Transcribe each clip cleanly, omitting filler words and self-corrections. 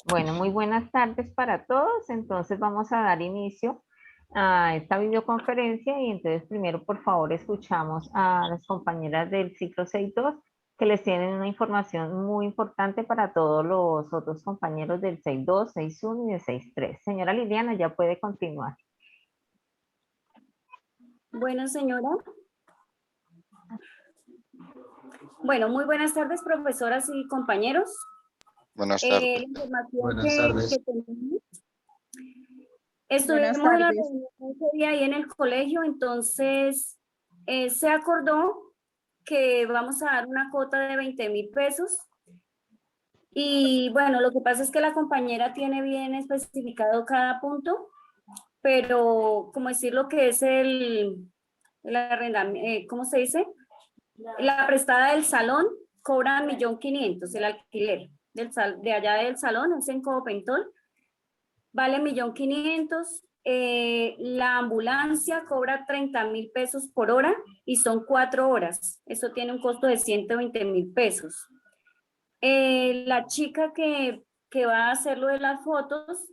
Bueno, muy buenas tardes para todos. Entonces vamos a dar inicio a esta videoconferencia y entonces primero por favor escuchamos a las compañeras del ciclo 6.2 que les tienen una información muy importante para todos los otros compañeros del 6.2, 6.1 y de 6.3. Señora Liliana, ya puede continuar. Bueno, señora. Bueno, muy buenas tardes, profesoras y compañeros. Buenas La tardes. información Buenas tardes. que tenemos. Buenas Estuvimos en la tardes. reunión ese día ahí en el colegio, entonces se acordó que vamos a dar una cuota de 20.000 pesos. Y bueno, lo que pasa es que la compañera tiene bien especificado cada punto, pero como decir lo que es el arrendamiento, ¿cómo se dice? La prestada del salón cobra 1.500.000, el alquiler de allá del salón, es en Copentol, vale 1.500.000. La ambulancia cobra 30.000 pesos por hora y son 4 horas. Eso tiene un costo de 120.000 pesos. La chica que va a hacer lo de las fotos,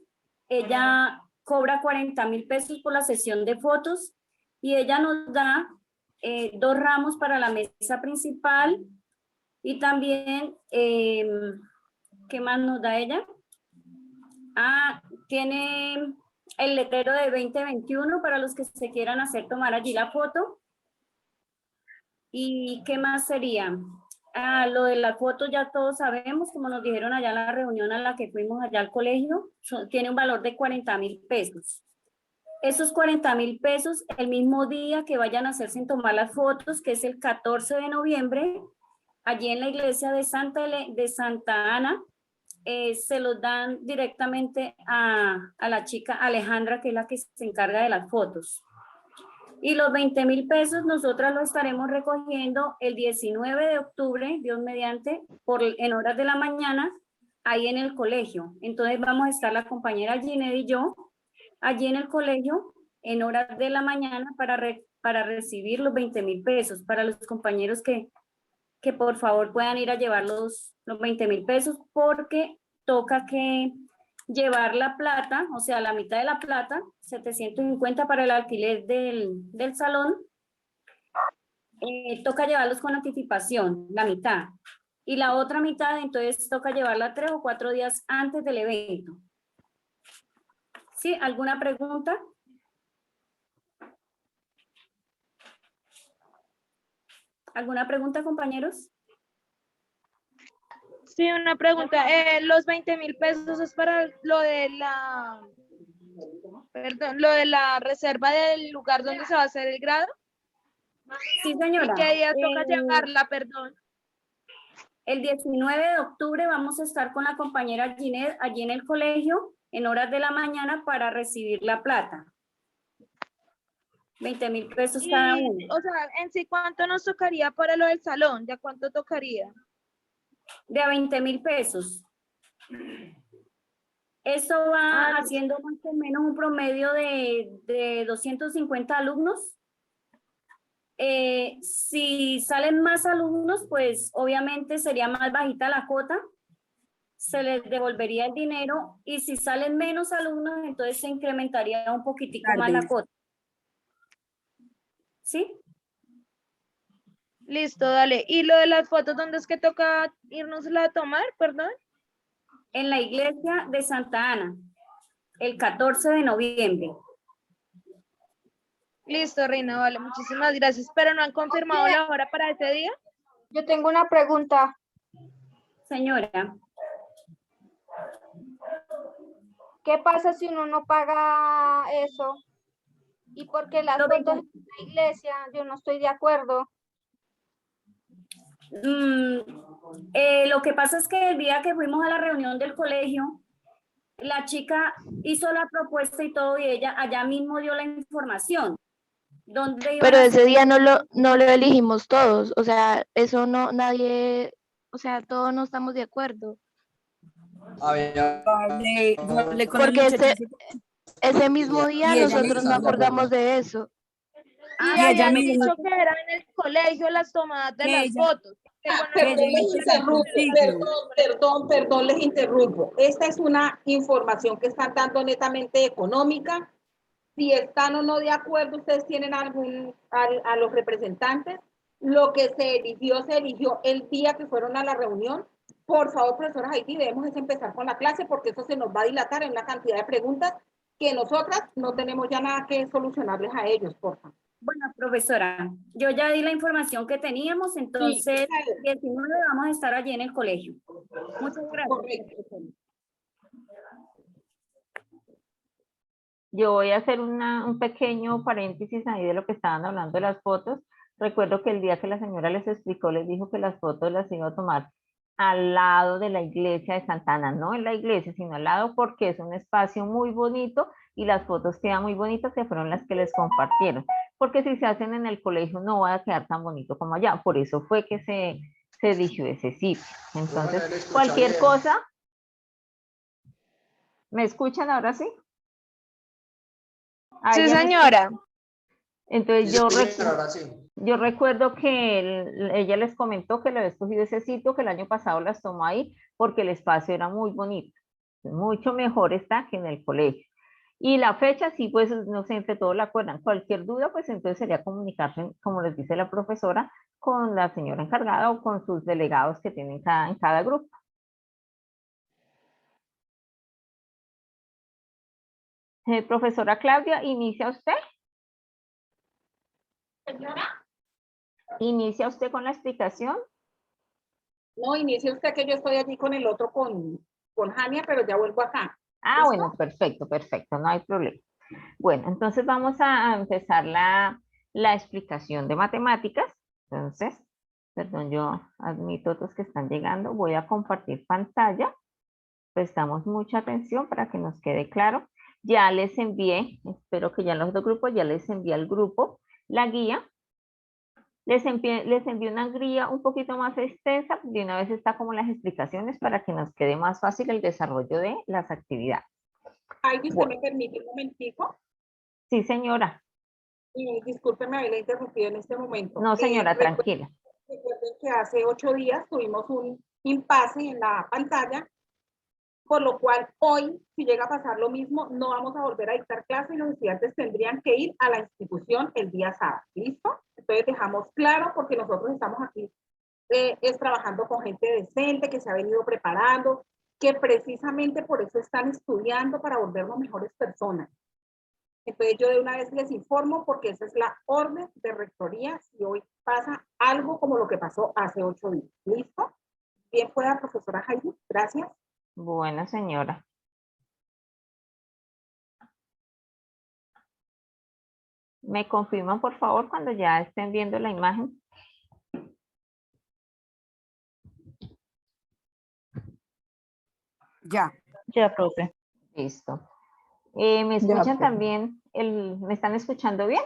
ella cobra 40.000 pesos por la sesión de fotos y ella nos da 2 ramos para la mesa principal y también, ¿qué más nos da ella? Tiene el letrero de 2021 para los que se quieran tomar allí la foto. ¿Y qué más sería? Lo de la foto ya todos sabemos, como nos dijeron allá en la reunión a la que fuimos allá al colegio, tiene un valor de 40.000 pesos. Esos 40.000 pesos, el mismo día que vayan a hacerse en tomar las fotos, que es el 14 de noviembre, allí en la iglesia de Santa Ana, se los dan directamente a la chica Alejandra, que es la que se encarga de las fotos. Y los 20.000 pesos nosotras los estaremos recogiendo el 19 de octubre, Dios mediante, en horas de la mañana, ahí en el colegio. Entonces vamos a estar la compañera Ginette y yo allí en el colegio en horas de la mañana para recibir los 20.000 pesos para los compañeros que por favor puedan ir a llevar los 20.000 pesos, porque toca que llevar la plata, o sea, la mitad de la plata, 750 para el alquiler del salón, toca llevarlos con anticipación, la mitad. Y la otra mitad, entonces, toca llevarla 3 o 4 días antes del evento. ¿Sí? ¿Alguna pregunta? ¿Alguna pregunta, compañeros? Sí, una pregunta. Los 20.000 pesos es para lo de la, perdón, lo de la reserva del lugar donde se va a hacer el grado. Sí, señora. ¿Y qué día toca llevarla, perdón? El 19 de octubre vamos a estar con la compañera Ginette allí en el colegio en horas de la mañana para recibir la plata. 20.000 pesos cada uno. O sea, en sí, ¿cuánto nos tocaría para lo del salón? ¿Ya cuánto tocaría? De a 20.000 pesos. Esto va haciendo más o menos un promedio de 250 alumnos. Si salen más alumnos, pues obviamente sería más bajita la cuota, se les devolvería el dinero, y si salen menos alumnos, entonces se incrementaría un poquitico más la cuota. ¿Sí? Listo, dale. ¿Y lo de las fotos, dónde es que toca irnosla a tomar, perdón? En la iglesia de Santa Ana, el 14 de noviembre. Listo, Reina, vale, muchísimas gracias. ¿Pero no han confirmado la hora para ese día? Yo tengo una pregunta. Señora. ¿Qué pasa si uno no paga eso? ¿Y por qué las fotos en la iglesia? Yo no estoy de acuerdo. Lo que pasa es que el día que fuimos a la reunión del colegio, la chica hizo la propuesta y todo, y ella allá mismo dio la información. Pero ese día no lo elegimos todos, o sea, eso no, nadie, o sea, todos no estamos de acuerdo. Porque ese mismo día nosotros no acordamos de eso. Y habían dicho que era en el colegio las tomadas de las fotos. Perdón, les interrumpo. Esta es una información que están dando netamente económica. Si están o no de acuerdo, ustedes tienen a los representantes. Lo que se eligió el día que fueron a la reunión. Por favor, profesora Heidi, debemos empezar con la clase porque eso se nos va a dilatar en una cantidad de preguntas que nosotras no tenemos ya nada que solucionarles a ellos, por favor. Bueno, profesora, yo ya di la información que teníamos, entonces Sí, 19 vamos a estar allí en el colegio. Muchas gracias. correcto. Yo voy a hacer un pequeño paréntesis ahí de lo que estaban hablando de las fotos. Recuerdo que el día que la señora les explicó, les dijo que las fotos las iba a tomar al lado de la iglesia de Santa Ana, no en la iglesia, sino al lado porque es un espacio muy bonito y las fotos quedan muy bonitas que fueron las que les compartieron. Porque si se hacen en el colegio no va a quedar tan bonito como allá. Por eso fue que se eligió ese sitio. Entonces, cualquier cosa, ¿me escuchan ahora sí? Sí, ¿Alguien señora. Entonces yo recuerdo que ella les comentó que le había escogido ese sitio, que el año pasado las tomó ahí porque el espacio era muy bonito. Mucho mejor está que en el colegio. Y la fecha, sí, pues no sé, entre todos la acuerdan. Cualquier duda, pues entonces sería comunicarse, como les dice la profesora, con la señora encargada o con sus delegados que tienen en cada grupo. Profesora Claudia, ¿inicia usted? Señora. ¿Inicia usted con la explicación? No, inicie usted que yo estoy allí con el otro, con Jania, pero ya vuelvo acá. Ah, bueno, perfecto, perfecto, no hay problema. Bueno, entonces vamos a empezar la explicación de matemáticas. Entonces, perdón, yo admito otros que están llegando. Voy a compartir pantalla. Prestamos mucha atención para que nos quede claro. Ya les envié, espero que ya en los dos grupos, ya les envié al grupo la guía. Les envié una guía un poquito más extensa, de una vez está como las explicaciones para que nos quede más fácil el desarrollo de las actividades. Ay, ¿usted me permite un momentico? Sí, señora. Discúlpeme haberla interrumpido en este momento. No, señora, tranquila. Recuerden que hace 8 días tuvimos un impasse en la pantalla, por lo cual hoy, si llega a pasar lo mismo, no vamos a volver a dictar clase y los estudiantes tendrían que ir a la institución el día sábado. ¿Listo? Entonces dejamos claro porque nosotros estamos aquí es trabajando con gente decente que se ha venido preparando, que precisamente por eso están estudiando para volvernos mejores personas. Entonces yo de una vez les informo porque esa es la orden de rectoría si hoy pasa algo como lo que pasó hace 8 días. ¿Listo? Bien pueda, profesora Heidi. Gracias. Bueno, señora. ¿Me confirman, por favor, cuando ya estén viendo la imagen? Ya. Ya, profe. Listo. ¿Me escuchan también? ¿Me están escuchando bien?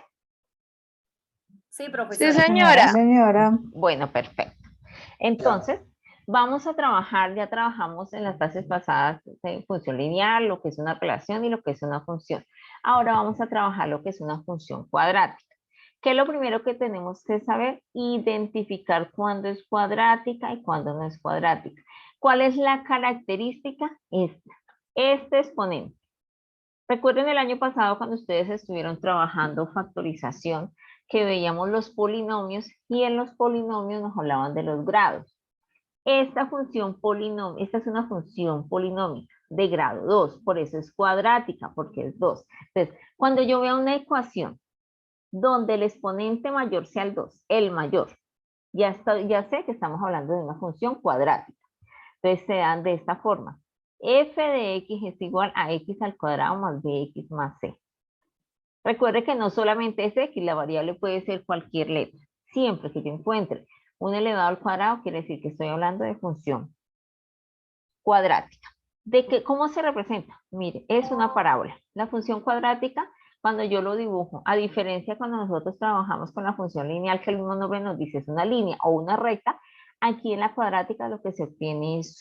Sí, profesora. Sí, señora. Señora. Bueno, perfecto. Entonces, vamos a trabajar, ya trabajamos en las clases pasadas de función lineal, lo que es una relación y lo que es una función. Ahora vamos a trabajar lo que es una función cuadrática. ¿Qué es lo primero que tenemos que saber? Identificar cuándo es cuadrática y cuándo no es cuadrática. ¿Cuál es la característica? Este exponente. Recuerden el año pasado cuando ustedes estuvieron trabajando factorización, que veíamos los polinomios y en los polinomios nos hablaban de los grados. Esta función polinomio, esta es una función polinómica de grado 2, por eso es cuadrática, porque es 2. Entonces, cuando yo vea una ecuación donde el exponente mayor sea el 2, el mayor, ya sé que estamos hablando de una función cuadrática. Entonces se dan de esta forma. F de x es igual a x al cuadrado más bx más c. Recuerde que no solamente es x, la variable puede ser cualquier letra. Siempre que yo encuentre un elevado al cuadrado, quiere decir que estoy hablando de función cuadrática. ¿Cómo se representa? Mire, es una parábola. La función cuadrática, cuando yo lo dibujo, a diferencia cuando nosotros trabajamos con la función lineal, que el mismo nombre nos dice es una línea o una recta, aquí en la cuadrática lo que se obtiene es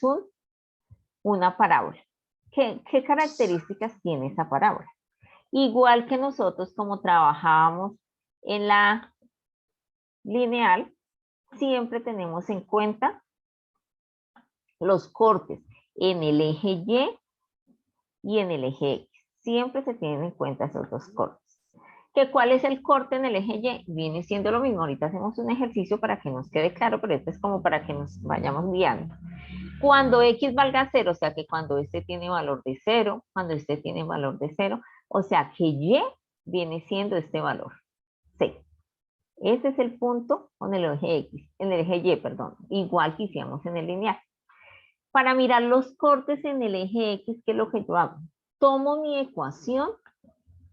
una parábola. ¿Qué características tiene esa parábola? Igual que nosotros como trabajábamos en la lineal, siempre tenemos en cuenta los cortes en el eje Y en el eje X. Siempre se tienen en cuenta esos dos cortes. ¿Cuál es el corte en el eje Y? Viene siendo lo mismo. Ahorita hacemos un ejercicio para que nos quede claro, pero este es como para que nos vayamos guiando. Cuando X valga 0, o sea que cuando este tiene valor de 0, cuando este tiene valor de 0, o sea que Y viene siendo este valor, 6. Ese es el punto con el eje X, en el eje Y, perdón, igual que hicimos en el lineal. Para mirar los cortes en el eje X, ¿qué es lo que yo hago? Tomo mi ecuación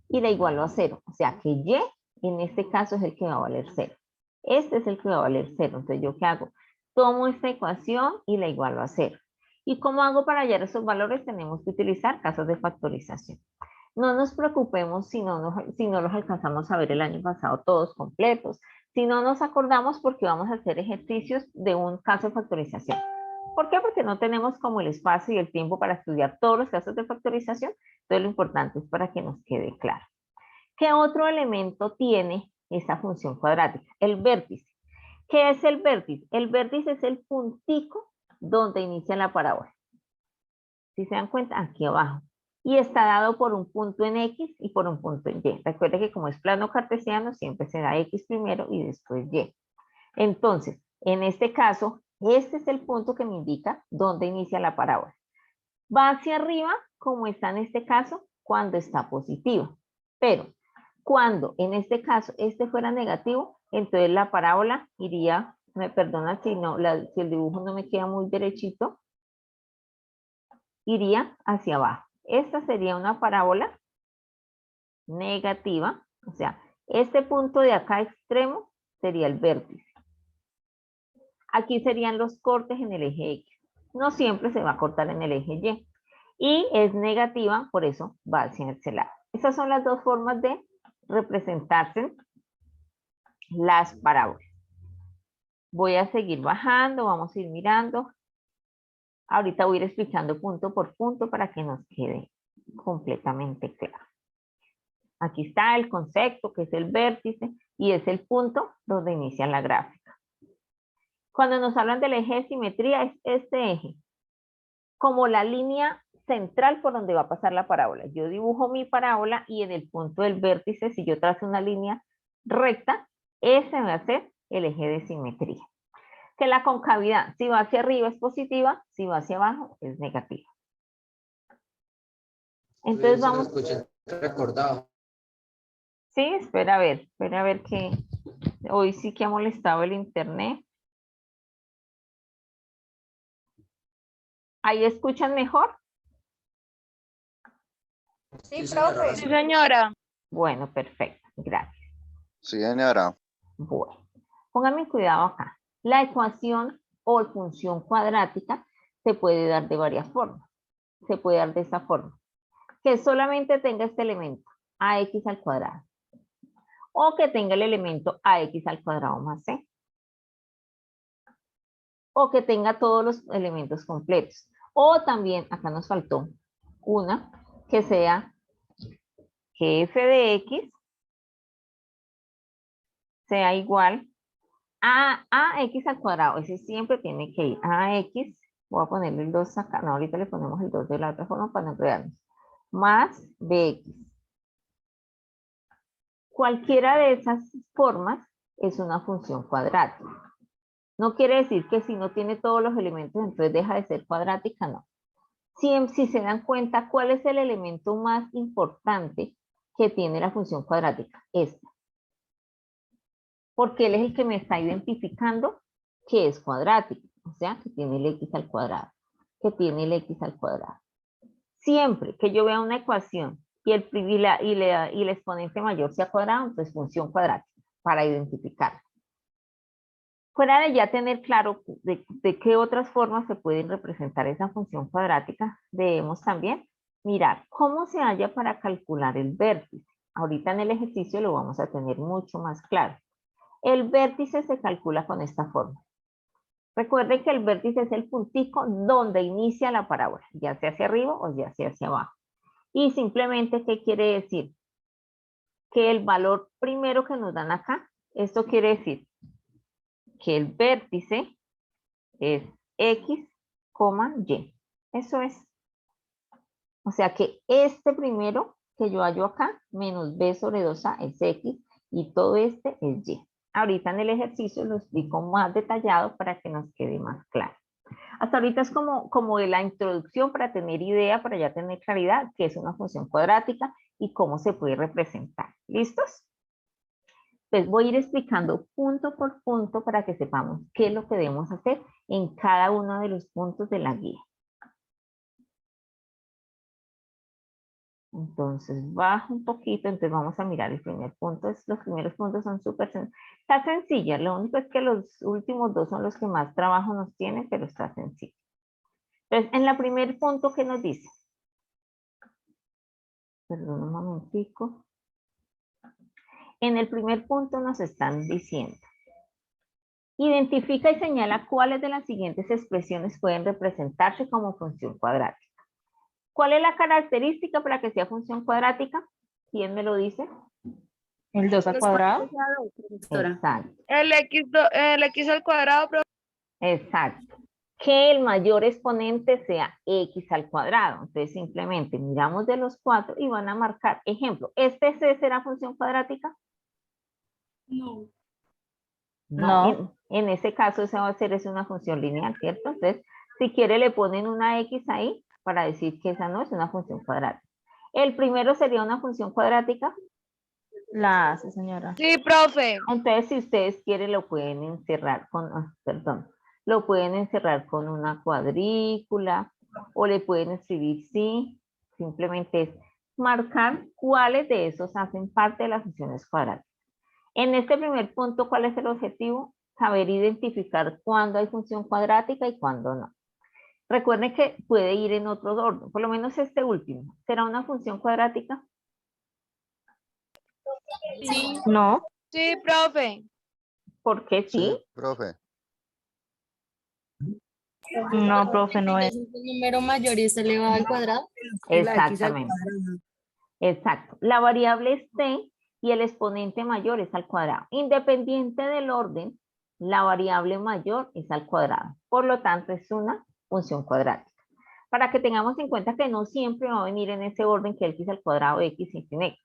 y la igualo a 0. O sea que Y, en este caso, es el que va a valer 0. Este es el que va a valer 0. Entonces, ¿yo qué hago? Tomo esta ecuación y la igualo a 0. ¿Y cómo hago para hallar esos valores? Tenemos que utilizar casos de factorización. No nos preocupemos si no los alcanzamos a ver el año pasado todos completos. Si no nos acordamos, porque vamos a hacer ejercicios de un caso de factorización. ¿Por qué? Porque no tenemos como el espacio y el tiempo para estudiar todos los casos de factorización. Entonces lo importante es para que nos quede claro. ¿Qué otro elemento tiene esta función cuadrática? El vértice. ¿Qué es el vértice? El vértice es el puntico donde inicia la parábola. Si se dan cuenta, aquí abajo. Y está dado por un punto en X y por un punto en Y. Recuerden que como es plano cartesiano, siempre se da X primero y después Y. Entonces, en este caso, este es el punto que me indica dónde inicia la parábola. Va hacia arriba, como está en este caso, cuando está positiva. Pero cuando en este caso este fuera negativo, entonces la parábola iría, me perdonan si el dibujo no me queda muy derechito, iría hacia abajo. Esta sería una parábola negativa, o sea, este punto de acá extremo sería el vértice. Aquí serían los cortes en el eje X. No siempre se va a cortar en el eje Y. Y es negativa, por eso va hacia ese lado. Esas son las dos formas de representarse las parábolas. Voy a seguir bajando, vamos a ir mirando. Ahorita voy a ir explicando punto por punto para que nos quede completamente claro. Aquí está el concepto, que es el vértice, y es el punto donde inicia la gráfica. Cuando nos hablan del eje de simetría, es este eje, como la línea central por donde va a pasar la parábola. Yo dibujo mi parábola y en el punto del vértice, si yo trazo una línea recta, ese va a ser el eje de simetría. Que la concavidad, si va hacia arriba es positiva, si va hacia abajo es negativa. Entonces vamos... recordado. Sí, espera a ver que hoy sí que ha molestado el internet. ¿Ahí escuchan mejor? Sí, profe. Sí, señora. Bueno, perfecto, gracias. Sí, señora. Bueno, pónganme cuidado acá. La ecuación o función cuadrática se puede dar de varias formas. Se puede dar de esta forma. Que solamente tenga este elemento, ax al cuadrado. O que tenga el elemento ax al cuadrado más c. O que tenga todos los elementos completos. O también, acá nos faltó una, que sea que f de x sea igual a ax al cuadrado. Ese siempre tiene que ir a ax. Voy a ponerle el 2 acá. No, ahorita le ponemos el 2 de la otra forma para no enredarnos. Más bx. Cualquiera de esas formas es una función cuadrática. No quiere decir que si no tiene todos los elementos, entonces deja de ser cuadrática, no. Si se dan cuenta, ¿cuál es el elemento más importante que tiene la función cuadrática? Esta. Porque él es el que me está identificando que es cuadrático, o sea, que tiene el x al cuadrado, que tiene el x al cuadrado. Siempre que yo vea una ecuación y el exponente mayor sea cuadrado, entonces función cuadrática, para identificar. Fuera de ya tener claro de qué otras formas se pueden representar esa función cuadrática, debemos también mirar cómo se halla para calcular el vértice. Ahorita en el ejercicio lo vamos a tener mucho más claro. El vértice se calcula con esta forma. Recuerden que el vértice es el puntico donde inicia la parábola, ya sea hacia arriba o ya sea hacia abajo. Y simplemente, ¿qué quiere decir? Que el valor primero que nos dan acá, esto quiere decir que el vértice es X, Y. Eso es. O sea que este primero que yo hallo acá, menos B sobre 2A es X y todo este es Y. Ahorita en el ejercicio lo explico más detallado para que nos quede más claro. Hasta ahorita es como de la introducción para tener idea, para ya tener claridad qué es una función cuadrática y cómo se puede representar. ¿Listos? Pues voy a ir explicando punto por punto para que sepamos qué es lo que debemos hacer en cada uno de los puntos de la guía. Entonces bajo un poquito, entonces vamos a mirar el primer punto. Los primeros puntos son súper sencillos. Está sencilla, lo único es que los últimos dos son los que más trabajo nos tienen, pero está sencillo. Entonces, en el primer punto, ¿qué nos dice? Perdón un momentico. En el primer punto nos están diciendo, identifica y señala cuáles de las siguientes expresiones pueden representarse como función cuadrática. ¿Cuál es la característica para que sea función cuadrática? ¿Quién me lo dice? El 2 al cuadrado. Exacto. El X al cuadrado, profe. Exacto. Que el mayor exponente sea X al cuadrado. Entonces simplemente miramos de los 4 y van a marcar, ejemplo, ¿este C será función cuadrática? No. No. En ese caso esa va a ser una función lineal, ¿cierto? Entonces, si quiere le ponen una X ahí para decir que esa no es una función cuadrática. El primero sería una función cuadrática. La hace, señora. Sí, profe. Entonces, si ustedes quieren, lo pueden encerrar con, lo pueden encerrar con una cuadrícula o le pueden escribir sí. Simplemente es marcar cuáles de esos hacen parte de las funciones cuadráticas. En este primer punto, ¿cuál es el objetivo? Saber identificar cuándo hay función cuadrática y cuándo no. Recuerden que puede ir en otro orden, por lo menos este último. ¿Será una función cuadrática? Sí. No. Sí, profe. ¿Por qué sí? Sí, profe. No, profe, no es. Es un número mayor y se elevado al cuadrado. Exactamente. Exacto. La variable es t y el exponente mayor es al cuadrado. Independiente del orden, la variable mayor es al cuadrado. Por lo tanto, es una función cuadrática. Para que tengamos en cuenta que no siempre va a venir en ese orden que x al cuadrado x sin x,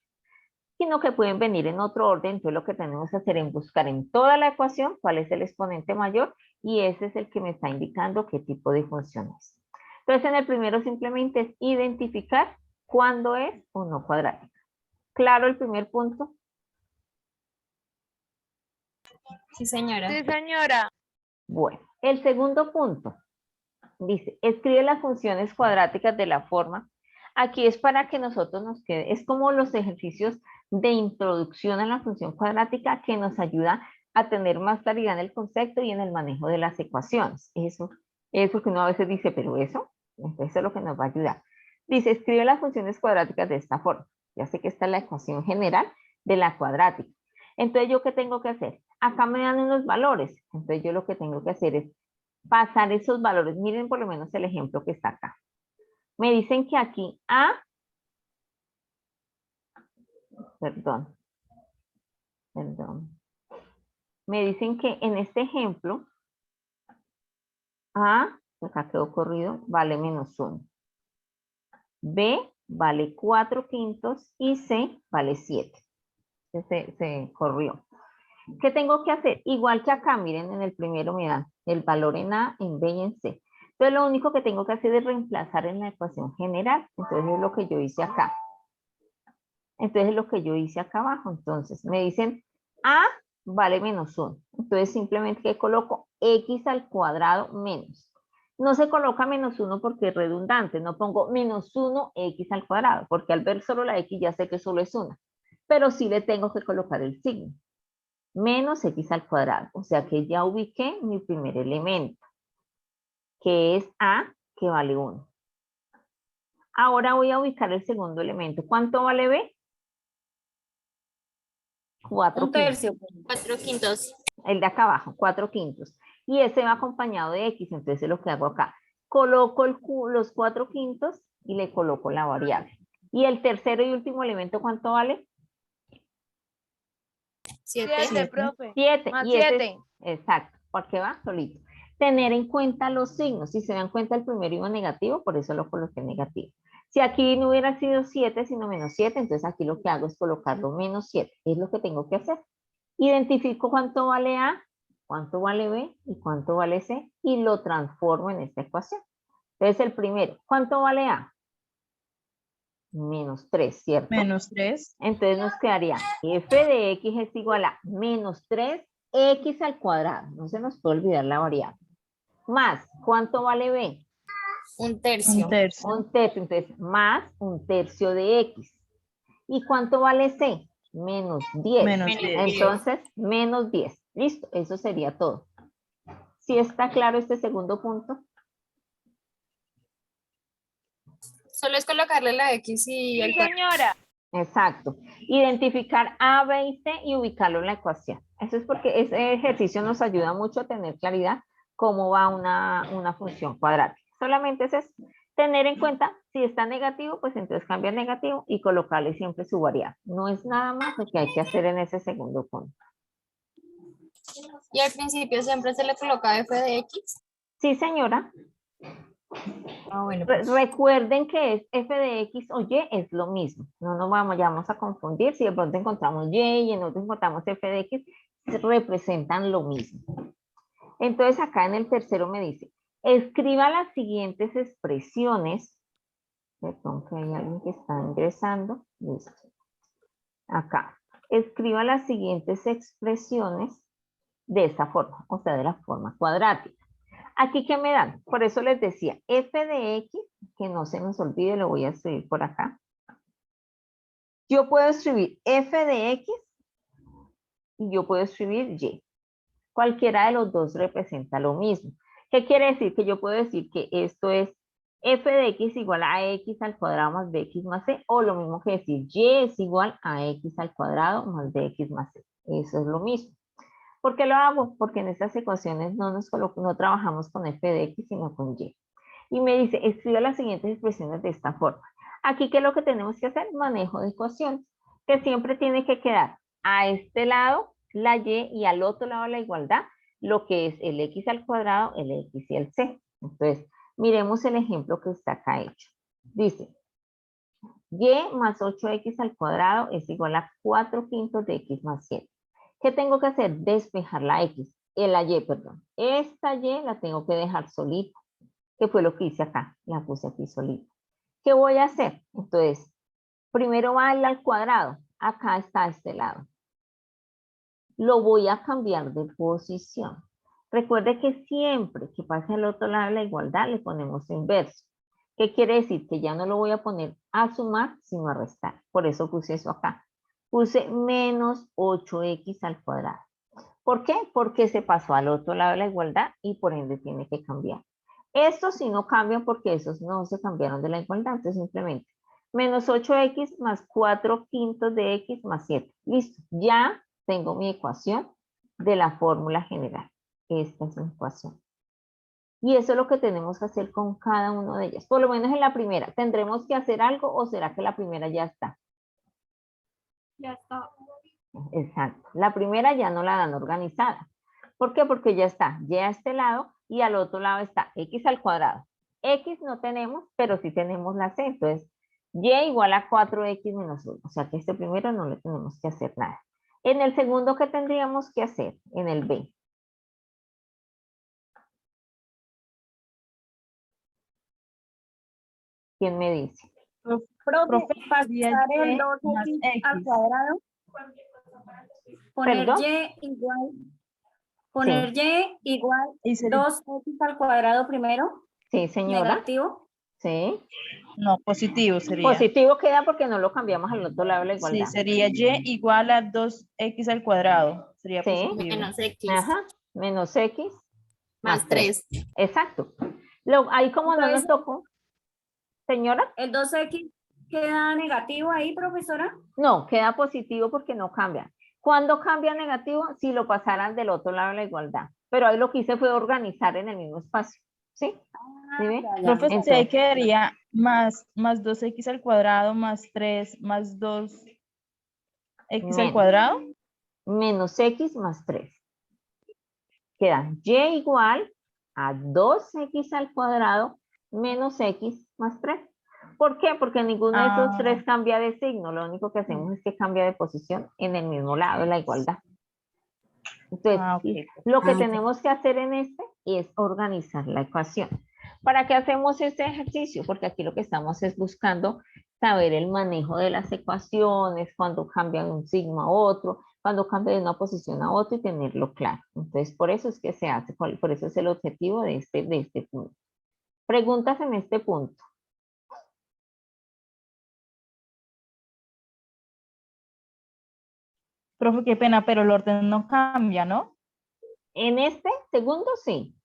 sino que pueden venir en otro orden. Entonces lo que tenemos que hacer es buscar en toda la ecuación cuál es el exponente mayor y ese es el que me está indicando qué tipo de función es. Entonces en el primero simplemente es identificar cuándo es o no cuadrática. ¿Claro el primer punto? Sí, señora. Sí, señora. Bueno, el segundo punto dice, escribe las funciones cuadráticas de la forma. Aquí es para que nosotros nos quede, es como los ejercicios de introducción a la función cuadrática que nos ayuda a tener más claridad en el concepto y en el manejo de las ecuaciones. Eso que uno a veces dice, pero eso es lo que nos va a ayudar. Dice, escribe las funciones cuadráticas de esta forma. Ya sé que esta es la ecuación general de la cuadrática. Entonces, ¿yo qué tengo que hacer? Acá me dan unos valores. Entonces, yo lo que tengo que hacer es pasar esos valores. Miren por lo menos el ejemplo que está acá. Me dicen que aquí A, perdón. Me dicen que en este ejemplo, A, acá quedó corrido, vale -1. B vale 4/5 y C vale 7. Se corrió. ¿Qué tengo que hacer? Igual que acá, miren, en el primero me dan el valor en A, en B y en C. Entonces lo único que tengo que hacer es reemplazar en la ecuación general. Entonces es lo que yo hice acá. Entonces es lo que yo hice acá abajo. Entonces me dicen A vale -1. Entonces simplemente que coloco X al cuadrado menos. No se coloca -1 porque es redundante. No pongo -1 X al cuadrado. Porque al ver solo la X ya sé que solo es una. Pero sí le tengo que colocar el signo. Menos X al cuadrado. O sea que ya ubiqué mi primer elemento. Que es A, que vale 1. Ahora voy a ubicar el segundo elemento. ¿Cuánto vale B? 4/5. Un tercio. 4/5. El de acá abajo, 4/5. Y ese va acompañado de X, entonces lo que hago acá. Coloco los 4/5 y le coloco la variable. Y el tercero y último elemento, ¿cuánto vale? 7. 7, profe. 7. Más Y ese 7. exacto. ¿Por qué va? Solito. Tener en cuenta los signos. Si se dan cuenta, el primero iba negativo, por eso lo coloqué negativo. Si aquí no hubiera sido 7, sino menos 7, entonces aquí lo que hago es colocarlo menos 7. Es lo que tengo que hacer. Identifico cuánto vale A, cuánto vale B y cuánto vale C y lo transformo en esta ecuación. Entonces el primero, ¿cuánto vale A? Menos 3, ¿cierto? Menos 3. Entonces nos quedaría f de x es igual a menos 3x al cuadrado. No se nos puede olvidar la variable. Más, ¿cuánto vale b? Un tercio. Un tercio. Un tercio, entonces más un tercio de x. ¿Y cuánto vale c? Menos 10. Menos 10. Entonces, menos 10. Listo, eso sería todo. ¿Sí está claro este segundo punto? Solo es colocarle la X y el Sí, señora. Exacto. Identificar A, B y C y ubicarlo en la ecuación. Eso es porque ese ejercicio nos ayuda mucho a tener claridad cómo va una función cuadrática. Solamente es eso. Tener en cuenta, si está negativo, pues entonces cambia el negativo y colocarle siempre su variable. No es nada más lo que hay que hacer en ese segundo punto. Y al principio siempre se le coloca f de X. Sí, señora. Ah, bueno, pues. Recuerden que es f de x o y es lo mismo. No nos vamos a confundir. Si de pronto encontramos y en otro encontramos f de x, representan lo mismo. Entonces acá en el tercero me dice, escriba las siguientes expresiones. Perdón, que hay alguien que está ingresando. Listo. Acá. Escriba las siguientes expresiones de esta forma, o sea, de la forma cuadrática. Aquí, ¿qué me dan? Por eso les decía, f de x, que no se nos olvide, lo voy a escribir por acá. Yo puedo escribir f de x y yo puedo escribir y. Cualquiera de los dos representa lo mismo. ¿Qué quiere decir? Que yo puedo decir que esto es f de x igual a x al cuadrado más bx más c, o lo mismo que decir y es igual a x al cuadrado más bx más c. Eso es lo mismo. ¿Por qué lo hago? Porque en estas ecuaciones no trabajamos con f de x, sino con y. Y me dice, escriba las siguientes expresiones de esta forma. Aquí, ¿qué es lo que tenemos que hacer? Manejo de ecuaciones, que siempre tiene que quedar a este lado la y y al otro lado la igualdad, lo que es el x al cuadrado, el x y el c. Entonces, miremos el ejemplo que está acá hecho. Dice, y más 8x al cuadrado es igual a 4 quintos de x más 7. ¿Qué tengo que hacer? Despejar la x, la y, perdón. Esta y la tengo que dejar solita, que fue lo que hice acá, la puse aquí solita. ¿Qué voy a hacer? Entonces, primero va al cuadrado, acá está a este lado. Lo voy a cambiar de posición. Recuerde que siempre que pase al otro lado de la igualdad le ponemos inverso. ¿Qué quiere decir? Que ya no lo voy a poner a sumar, sino a restar. Por eso puse eso acá. Puse menos 8x al cuadrado. ¿Por qué? Porque se pasó al otro lado de la igualdad y por ende tiene que cambiar. Estos sí no cambian porque esos no se cambiaron de la igualdad. Entonces simplemente menos 8x más 4 quintos de x más 7. Listo. Ya tengo mi ecuación de la fórmula general. Esta es mi ecuación. Y eso es lo que tenemos que hacer con cada una de ellas. Por lo menos en la primera. ¿Tendremos que hacer algo o será que la primera ya está? Ya está. Exacto. La primera ya no la dan organizada. ¿Por qué? Porque ya está y a este lado y al otro lado está x al cuadrado. X no tenemos, pero sí tenemos la c. Entonces, y igual a 4x menos 1. O sea que este primero no le tenemos que hacer nada. En el segundo, ¿qué tendríamos que hacer? En el B. ¿Quién me dice? Profe, pasar sería el y 2x más al x. cuadrado. Poner ¿Perdón? y igual Y sería, 2x al cuadrado primero, Sí, señora. negativo. Sí. no, positivo sería. Positivo queda porque no lo cambiamos al otro lado de la Sí, igualdad. sería y igual a 2x al cuadrado. Sería Sí. positivo. Menos X. Ajá. Menos x Más 3. Exacto. Ahí como no nos Entonces, tocó, señora, el 2x queda negativo ahí, profesora. no, queda positivo porque no cambia. ¿Cuándo cambia negativo? Si lo pasaran del otro lado de la igualdad. Pero ahí lo que hice fue organizar en el mismo espacio. ¿Sí? ¿Sí ve? Ya, ya. Profe, Entonces, ahí quedaría más 2x al cuadrado más 3 más 2x al Menos. cuadrado. Menos x más 3. queda y igual a 2x al cuadrado menos x más 3. ¿Por qué? Porque ninguno de esos tres cambia de signo. Lo único que hacemos es que cambia de posición en el mismo lado de la igualdad. Entonces, lo que tenemos que hacer en este es organizar la ecuación. ¿Para qué hacemos este ejercicio? Porque aquí lo que estamos es buscando saber el manejo de las ecuaciones, cuando cambian de un signo a otro, cuando cambia de una posición a otra y tenerlo claro. Entonces, por eso es que se hace, por eso es el objetivo de este punto. Preguntas en este punto. Profe, qué pena, pero el orden no cambia, ¿no? En este segundo sí,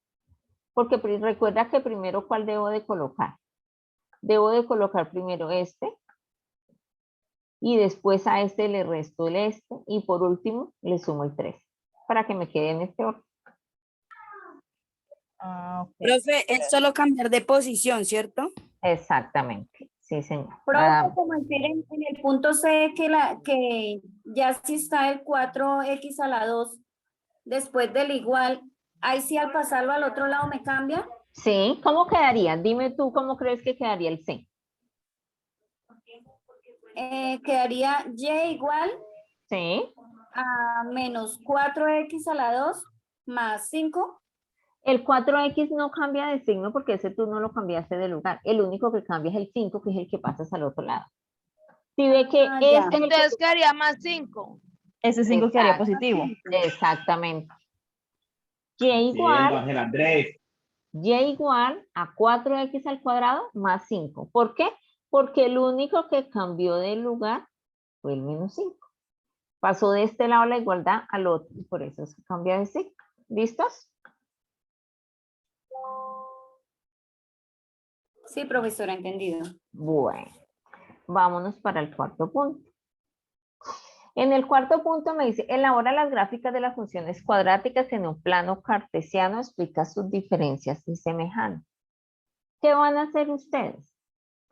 porque recuerda que primero ¿cuál debo de colocar? Debo de colocar primero este, y después a este le resto el este, y por último le sumo el 3, para que me quede en este orden. Profe, es solo cambiar de posición, ¿cierto? Exactamente, sí señor. Profe, como decir en el punto C que ya sí está el 4x a la 2 después del igual, ahí sí al pasarlo al otro lado me cambia. Sí, ¿cómo quedaría? Dime tú cómo crees que quedaría el C. Quedaría y igual Sí. a menos 4x a la 2 más 5. El 4x no cambia de signo porque ese tú no lo cambiaste de lugar. El único que cambia es el 5, que es el que pasas al otro lado. Si ve que entonces quedaría más 5. Ese 5 quedaría positivo. Exactamente. Y igual a 4x al cuadrado más 5. ¿Por qué? Porque el único que cambió de lugar fue el menos 5. Pasó de este lado la igualdad al otro y por eso se cambia de signo. ¿Listos? Sí, profesora, entendido. Bueno, vámonos para el cuarto punto. En el cuarto punto me dice, elabora las gráficas de las funciones cuadráticas en un plano cartesiano, explica sus diferencias y semejanzas. ¿Qué van a hacer ustedes?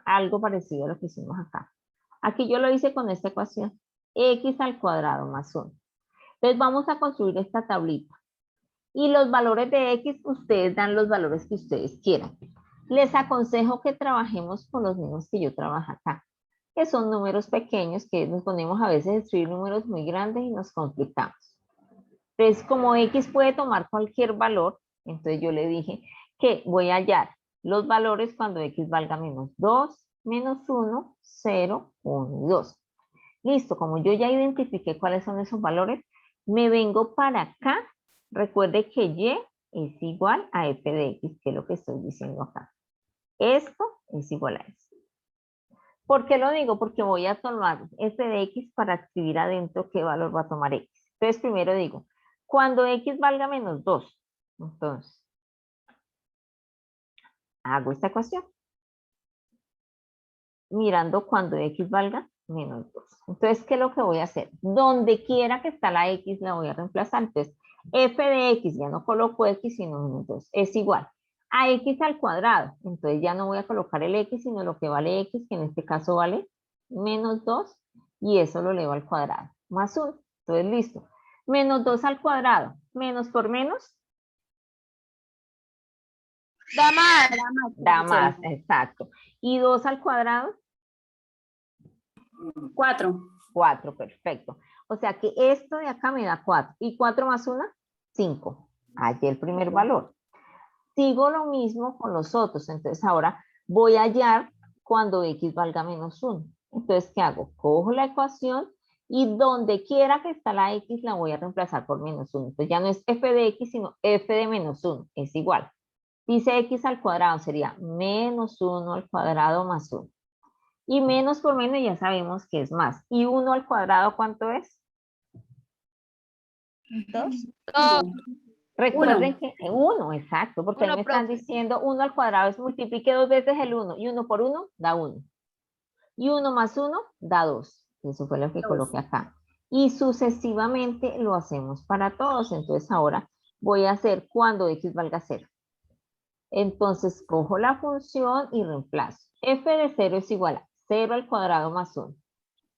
Algo parecido a lo que hicimos acá. Aquí yo lo hice con esta ecuación, x al cuadrado más 1. Entonces vamos a construir esta tablita. Y los valores de x, ustedes dan los valores que ustedes quieran. Les aconsejo que trabajemos con los mismos que yo trabajo acá, que son números pequeños, que nos ponemos a veces a escribir números muy grandes y nos complicamos. Entonces, como x puede tomar cualquier valor, entonces yo le dije que voy a hallar los valores cuando x valga menos 2, menos 1, 0, 1 y 2. Listo, como yo ya identifiqué cuáles son esos valores, me vengo para acá. Recuerde que y es igual a f de x, que es lo que estoy diciendo acá. Esto es igual a eso. ¿Por qué lo digo? Porque voy a tomar f de x para escribir adentro qué valor va a tomar x. Entonces primero digo, cuando x valga menos 2, entonces hago esta ecuación. Mirando cuando x valga menos 2. Entonces, ¿qué es lo que voy a hacer? Donde quiera que está la x la voy a reemplazar. Entonces, f de x, ya no coloco x, sino menos 2, es igual a x al cuadrado. Entonces ya no voy a colocar el x, sino lo que vale x, que en este caso vale menos 2, y eso lo elevo al cuadrado, más 1. Entonces, listo. Menos 2 al cuadrado, menos por menos. Da más. Da más, exacto. ¿Y 2 al cuadrado? 4. 4, perfecto. O sea que esto de acá me da 4. ¿Y 4 más 1? 5. Allí el primer valor. Sigo lo mismo con los otros. Entonces ahora voy a hallar cuando x valga menos 1. Entonces, ¿qué hago? Cojo la ecuación y donde quiera que está la x la voy a reemplazar por menos 1. Entonces ya no es f de x, sino f de menos 1. Es igual. Dice x al cuadrado, sería menos 1 al cuadrado más 1. Y menos por menos ya sabemos que es más. ¿Y 1 al cuadrado cuánto es? 2. Recuerden que 1, exacto, porque ahí me están diciendo 1 al cuadrado es multiplique 2 veces el 1 y 1 por 1 da 1. Y 1 más 1 da 2. Eso fue lo que coloqué acá. Y sucesivamente lo hacemos para todos. Entonces ahora voy a hacer cuando x valga 0. Entonces cojo la función y reemplazo. F de 0 es igual a 0 al cuadrado más 1.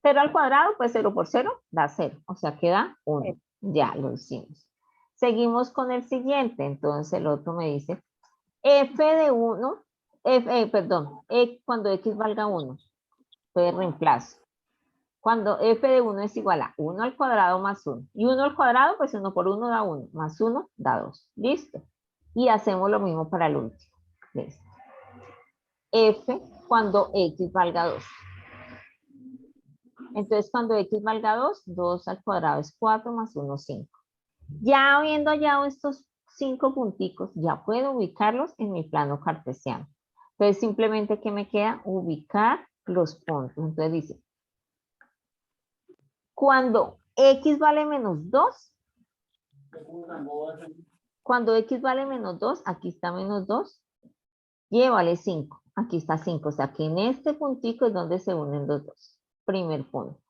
0 al cuadrado, pues 0 por 0 da 0. O sea que da 1. Ya lo hicimos. Seguimos con el siguiente. Entonces el otro me dice f de 1, cuando x valga 1. Entonces reemplazo. Cuando f de 1 es igual a 1 al cuadrado más 1. Y 1 al cuadrado, pues 1 por 1 da 1. Más 1 da 2. Listo. Y hacemos lo mismo para el último. Listo. F cuando x valga 2. Entonces, cuando x valga 2, 2 al cuadrado es 4 más 1, 5. Ya habiendo hallado estos 5 punticos, ya puedo ubicarlos en mi plano cartesiano. Entonces, simplemente, ¿qué me queda? Ubicar los puntos. Entonces, dice, cuando x vale menos 2, cuando x vale menos 2, aquí está menos 2, y vale 5. Aquí está 5, o sea que en este puntico es donde se unen los dos. Primer punto.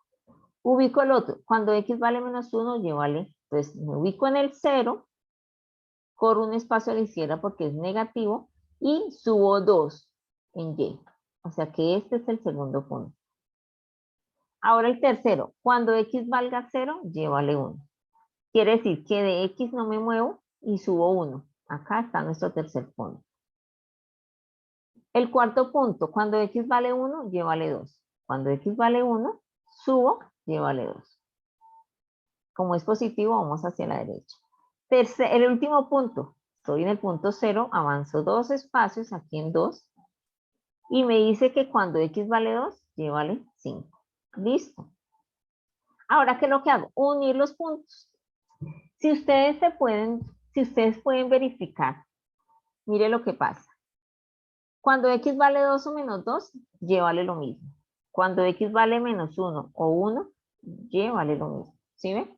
Ubico el otro. Cuando x vale menos 1, y vale. Entonces me ubico en el 0, corro un espacio a la izquierda porque es negativo, y subo 2 en y. O sea que este es el segundo punto. Ahora el tercero. Cuando x valga 0, y vale 1. Quiere decir que de x no me muevo y subo 1. Acá está nuestro tercer punto. El cuarto punto, cuando x vale 1, y vale 2. Cuando x vale 1, subo, y vale 2. Como es positivo, vamos hacia la derecha. El último punto, estoy en el punto 0, avanzo 2 espacios, aquí en 2, y me dice que cuando x vale 2, y vale 5. Listo. Ahora, ¿qué es lo que hago? Unir los puntos. Si ustedes pueden verificar, mire lo que pasa. Cuando x vale 2 o menos 2, y vale lo mismo. Cuando x vale menos 1 o 1, y vale lo mismo. ¿Sí ven?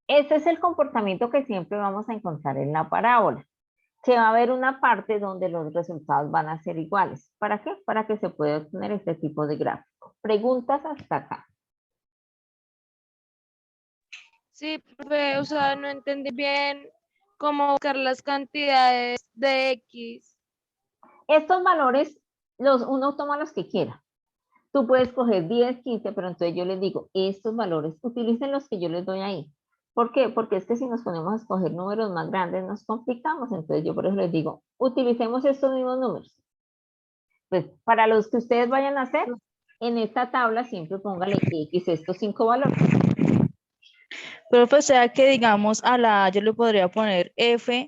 Este es el comportamiento que siempre vamos a encontrar en la parábola. Que va a haber una parte donde los resultados van a ser iguales. ¿Para qué? Para que se pueda obtener este tipo de gráfico. Preguntas hasta acá. Sí, profe, o sea, no entendí bien cómo buscar las cantidades de X. Estos valores, uno toma los que quiera. Tú puedes coger 10, 15, pero entonces yo les digo, estos valores, utilicen los que yo les doy ahí. ¿Por qué? Porque es que si nos ponemos a escoger números más grandes, nos complicamos. Entonces yo por eso les digo, utilicemos estos mismos números. Pues para los que ustedes vayan a hacer, en esta tabla siempre póngale X estos 5 valores. Profe, o sea que digamos a la A yo le podría poner F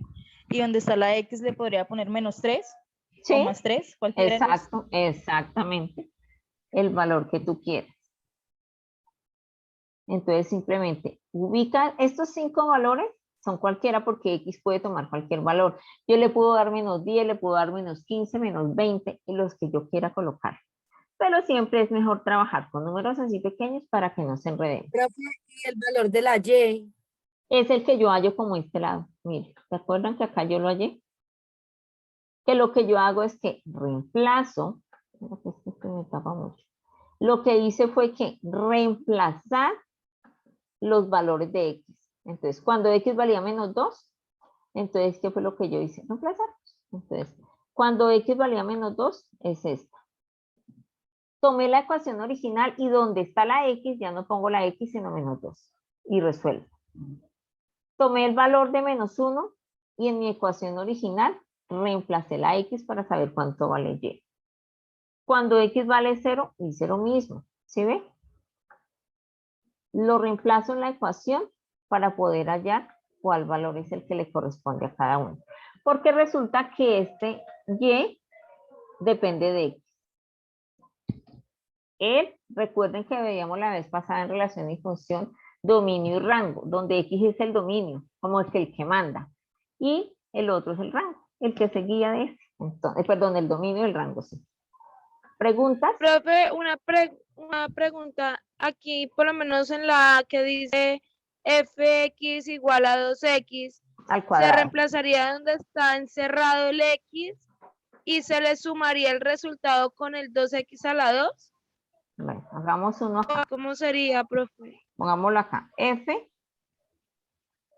y donde está la X le podría poner menos 3 ¿Sí? o más 3, cualquiera de los. Exacto, exactamente. El valor que tú quieras. Entonces simplemente ubica estos 5 valores, son cualquiera porque X puede tomar cualquier valor. Yo le puedo dar menos 10, le puedo dar menos 15, menos 20, y los que yo quiera colocar. Pero siempre es mejor trabajar con números así pequeños para que no se enreden. Profe, y el valor de la Y. Es el que yo hallo como este lado. Mire, ¿se acuerdan que acá yo lo hallé? Que lo que yo hago es que reemplazo, que me tapa mucho. Lo que hice fue que reemplazar los valores de X. Entonces, cuando X valía menos 2, entonces, ¿qué fue lo que yo hice? Reemplazarlos. Entonces, cuando X valía menos 2, es esta. Tomé la ecuación original y donde está la X, ya no pongo la X, sino menos 2. Y resuelvo. Tomé el valor de menos 1 y en mi ecuación original reemplacé la X para saber cuánto vale Y. Cuando X vale 0, hice lo mismo. ¿Sí ve? Lo reemplazo en la ecuación para poder hallar cuál valor es el que le corresponde a cada uno. Porque resulta que este Y depende de X. Recuerden que veíamos la vez pasada en relación y función, dominio y rango, donde X es el dominio, como es el que manda. Y el otro es el rango, el que se guía de este. Entonces, perdón, el dominio y el rango, sí. ¿Preguntas? Profe, una pregunta. Aquí, por lo menos en la que dice fx igual a 2x, Al se cuadrado. reemplazaría donde está encerrado el x y se le sumaría el resultado con el 2x a la 2. Bueno, hagamos uno acá. ¿Cómo sería, profe? Pongámoslo acá. F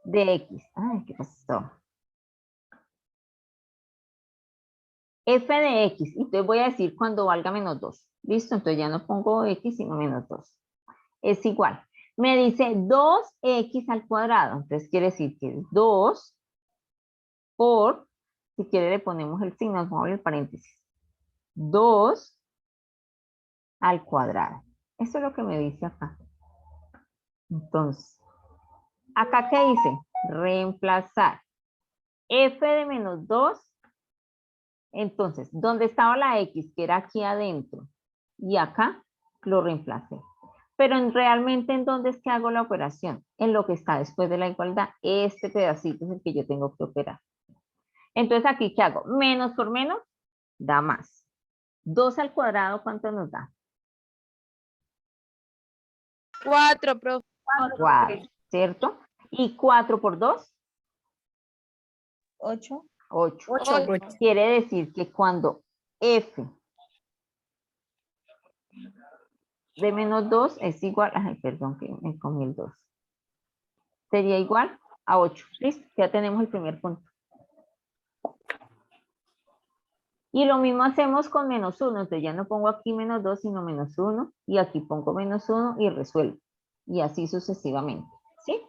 de X. Ay, ¿qué pasó? F de X. Y entonces voy a decir cuando valga menos 2. ¿Listo? Entonces ya no pongo X, sino menos 2. Es igual. Me dice 2x al cuadrado. Entonces quiere decir que es 2 por, si quiere le ponemos el signo, vamos a abrir el paréntesis. 2 al cuadrado. Eso es lo que me dice acá. Entonces, ¿acá qué dice? Reemplazar f de menos 2. Entonces, donde estaba la x, que era aquí adentro, y acá, lo reemplacé. Pero realmente, ¿en dónde es que hago la operación? En lo que está después de la igualdad. Este pedacito es el que yo tengo que operar. Entonces, aquí, ¿qué hago? Menos por menos, da más. 2 al cuadrado, ¿cuánto nos da? 4, profe. 4, ¿cierto? ¿Y 4 por 2? 8. 8. 8. Quiere decir que cuando f de menos 2 es igual, ay, perdón que me comí el 2. Sería igual a 8. ¿Listo? Ya tenemos el primer punto. Y lo mismo hacemos con menos 1. Entonces ya no pongo aquí menos 2, sino menos 1. Y aquí pongo menos 1 y resuelvo. Y así sucesivamente. ¿Sí?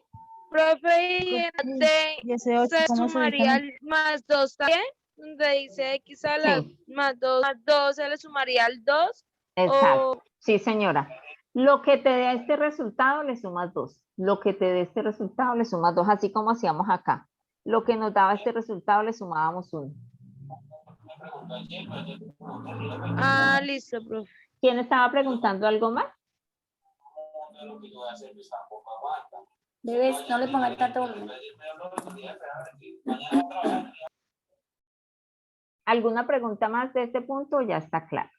Profe, y en D ¿Y ese 8 se cómo se ubica sumaría en el más 2 también, donde dice x a la Sí, más 2 se le sumaría al 2, exacto. o Sí, señora. Lo que te dé este resultado le sumas 2. Lo que te dé este resultado le sumas 2, así como hacíamos acá. Lo que nos daba este resultado le sumábamos 1. listo, profe. ¿Quién estaba preguntando algo más? Debes, no le pongan tanto volumen. ¿Alguna pregunta más de este punto? Ya está claro.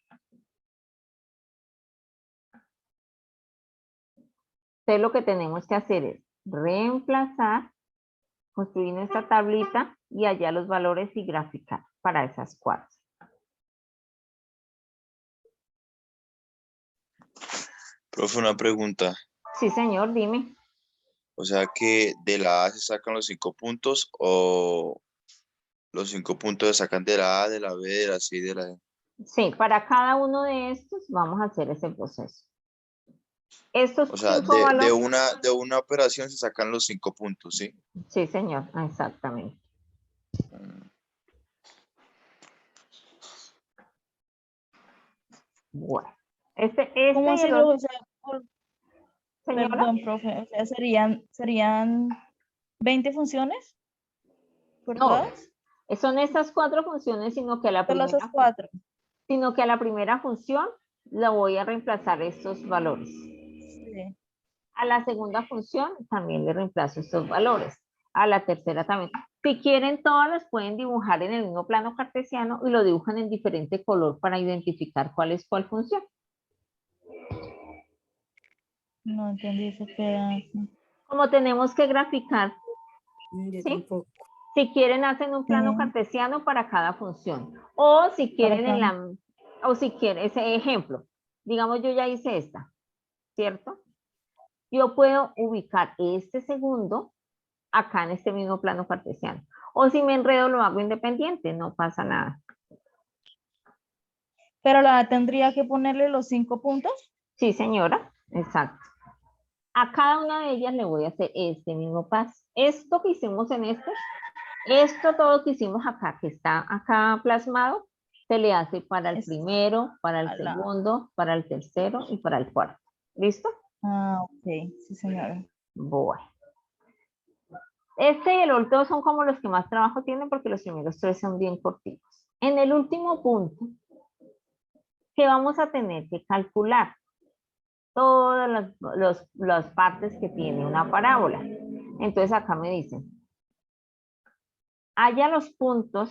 Entonces lo que tenemos que hacer es reemplazar, construir nuestra tablita y allá los valores y graficar para esas 4. Profe, una pregunta. Sí, señor, dime. O sea que de la A se sacan los 5 puntos o los 5 puntos se sacan de la A, de la B, de la C y de la D. Sí, para cada uno de estos vamos a hacer ese proceso. Estos O sea, 5 valores. de una operación se sacan los 5 puntos, ¿sí? Sí, señor, exactamente. Bueno, ¿Cómo y así, el profe? otro, O sea, señora. perdón, profe. O sea, serían 20 funciones por No, todas. son estas 4 funciones, sino que a la Solo esas primera, 4. función le voy a reemplazar estos valores. Sí. A la segunda función también le reemplazo estos valores. A la tercera también. Si quieren, todas las pueden dibujar en el mismo plano cartesiano y lo dibujan en diferente color para identificar cuál es cuál función. No entendí ese pedazo. Como tenemos que graficar, Yo ¿sí? tampoco. Si quieren, hacen un plano cartesiano para cada función. O si quieren ese ejemplo. Digamos, yo ya hice esta, ¿cierto? Yo puedo ubicar este segundo acá en este mismo plano cartesiano. O si me enredo, lo hago independiente, no pasa nada. Pero la tendría que ponerle los 5 puntos. Sí, señora, exacto. A cada una de ellas le voy a hacer este mismo paso. Esto que hicimos en esto todo que hicimos acá, que está acá plasmado, se le hace para el primero, para el segundo, para el tercero y para el cuarto. ¿Listo? Ah, ok. Sí, señora. Bueno. Este y el otro son como los que más trabajo tienen porque los primeros 3 son bien cortitos. En el último punto, que vamos a tener que calcular todas las partes que tiene una parábola. Entonces acá me dicen, haya los puntos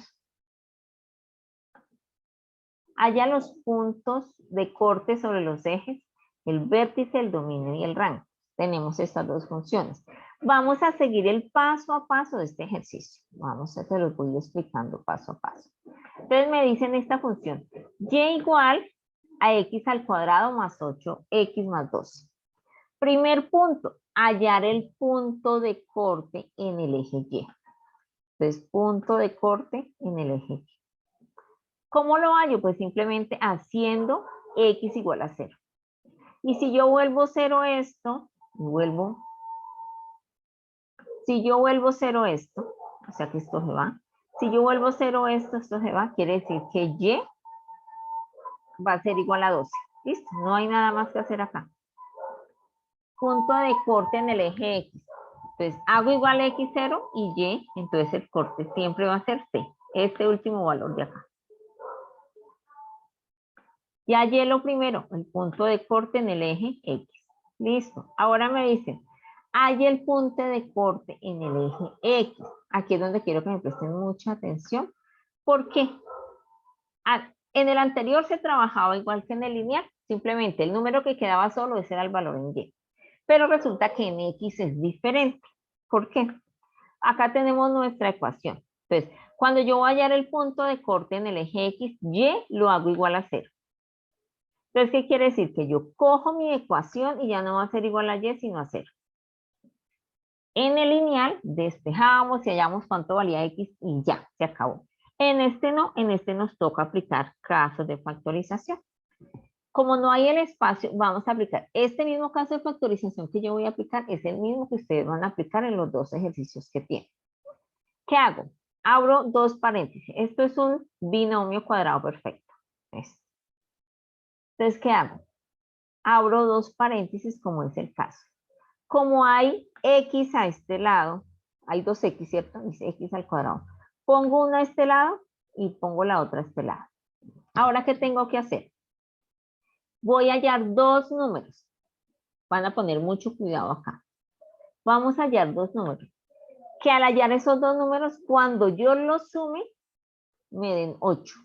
de corte sobre los ejes, el vértice, el dominio y el rango. Tenemos estas 2 funciones. Vamos a seguir el paso a paso de este ejercicio. Se los voy explicando paso a paso. Entonces me dicen esta función, y igual a x al cuadrado más 8x más 12. Primer punto, hallar el punto de corte en el eje Y. Entonces, punto de corte en el eje Y. ¿Cómo lo hallo? Pues simplemente haciendo x igual a 0. Y si yo vuelvo 0 esto, vuelvo. Si yo vuelvo 0 esto, o sea que esto se va. Si yo vuelvo 0 esto, esto se va. Quiere decir que Y va a ser igual a 12. ¿Listo? No hay nada más que hacer acá. Punto de corte en el eje X. Entonces, hago igual a X0 y Y, entonces el corte siempre va a ser C. Este último valor de acá. Ya hallé lo primero, el punto de corte en el eje X. Listo. Ahora me dicen, hay el punto de corte en el eje X. Aquí es donde quiero que me presten mucha atención. ¿Por qué? En el anterior se trabajaba igual que en el lineal. Simplemente el número que quedaba solo, ese era el valor en Y. Pero resulta que en X es diferente. ¿Por qué? Acá tenemos nuestra ecuación. Entonces, cuando yo voy a hallar el punto de corte en el eje X, Y lo hago igual a 0. Entonces, ¿qué quiere decir? Que yo cojo mi ecuación y ya no va a ser igual a Y, sino a 0. En el lineal, despejamos y hallamos cuánto valía X y ya, se acabó. En este no, en este nos toca aplicar casos de factorización. Como no hay el espacio, vamos a aplicar este mismo caso de factorización que yo voy a aplicar, es el mismo que ustedes van a aplicar en los dos ejercicios que tienen. ¿Qué hago? Abro dos paréntesis. Esto es un binomio cuadrado perfecto. Entonces, ¿qué hago? Abro dos paréntesis como es el caso. Como hay X a este lado, hay dos X, ¿cierto? Dice X al cuadrado. Pongo una a este lado y pongo la otra a este lado. Ahora, ¿qué tengo que hacer? Voy a hallar dos números. Van a poner mucho cuidado acá. Vamos a hallar dos números. Que al hallar esos dos números, cuando yo los sume, me den 8.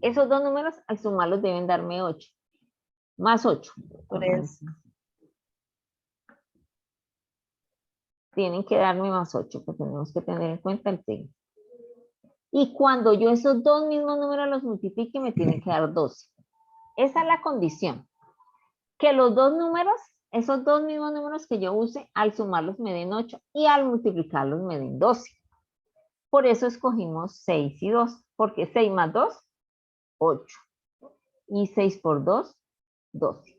Esos dos números, al sumarlos, deben darme 8. Más 8. Tienen que darme más 8, porque tenemos que tener en cuenta el signo. Y cuando yo esos dos mismos números los multiplique, me tienen que dar 12. Esa es la condición. Que los dos números, esos dos mismos números que yo use, al sumarlos me den 8 y al multiplicarlos me den 12. Por eso escogimos 6 y 2, porque 6 más 2, 8. Y 6 por 2, 12.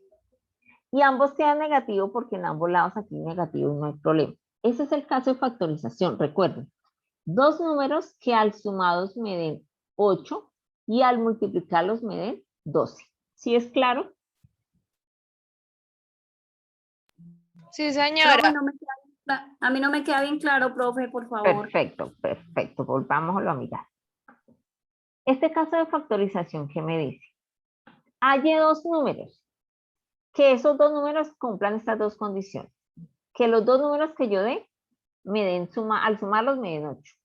Y ambos quedan negativos porque en ambos lados aquí negativo y no hay problema. Ese es el caso de factorización, recuerden. Dos números que al sumados me den 8 y al multiplicarlos me den 12. ¿Sí es claro? Sí, señora. Profe, a mí no me queda bien claro, profe, por favor. Perfecto, perfecto. Volvámoslo a mirar. Este caso de factorización, ¿qué me dice? Hay dos números. Que esos dos números cumplan estas dos condiciones. Que los dos números que yo dé, me den al sumarlos me den 8.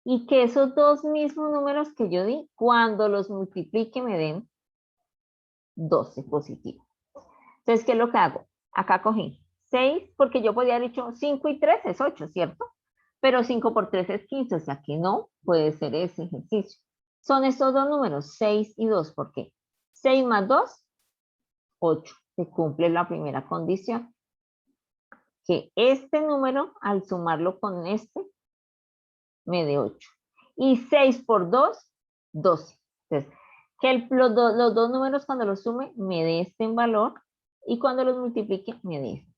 Y que esos dos mismos números que yo di, cuando los multiplique me den 12 positivo. Entonces, ¿qué es lo que hago? Acá cogí 6, porque yo podía haber dicho 5 y 3 es 8, ¿cierto? Pero 5 por 3 es 15, o sea que no puede ser ese ejercicio. Son estos dos números, 6 y 2, ¿por qué? 6 más 2, 8. Se cumple la primera condición. Que este número, al sumarlo con este, me dé 8. Y 6 por 2, 12. Entonces, que los dos números cuando los sume me dé este en valor y cuando los multiplique me dé este.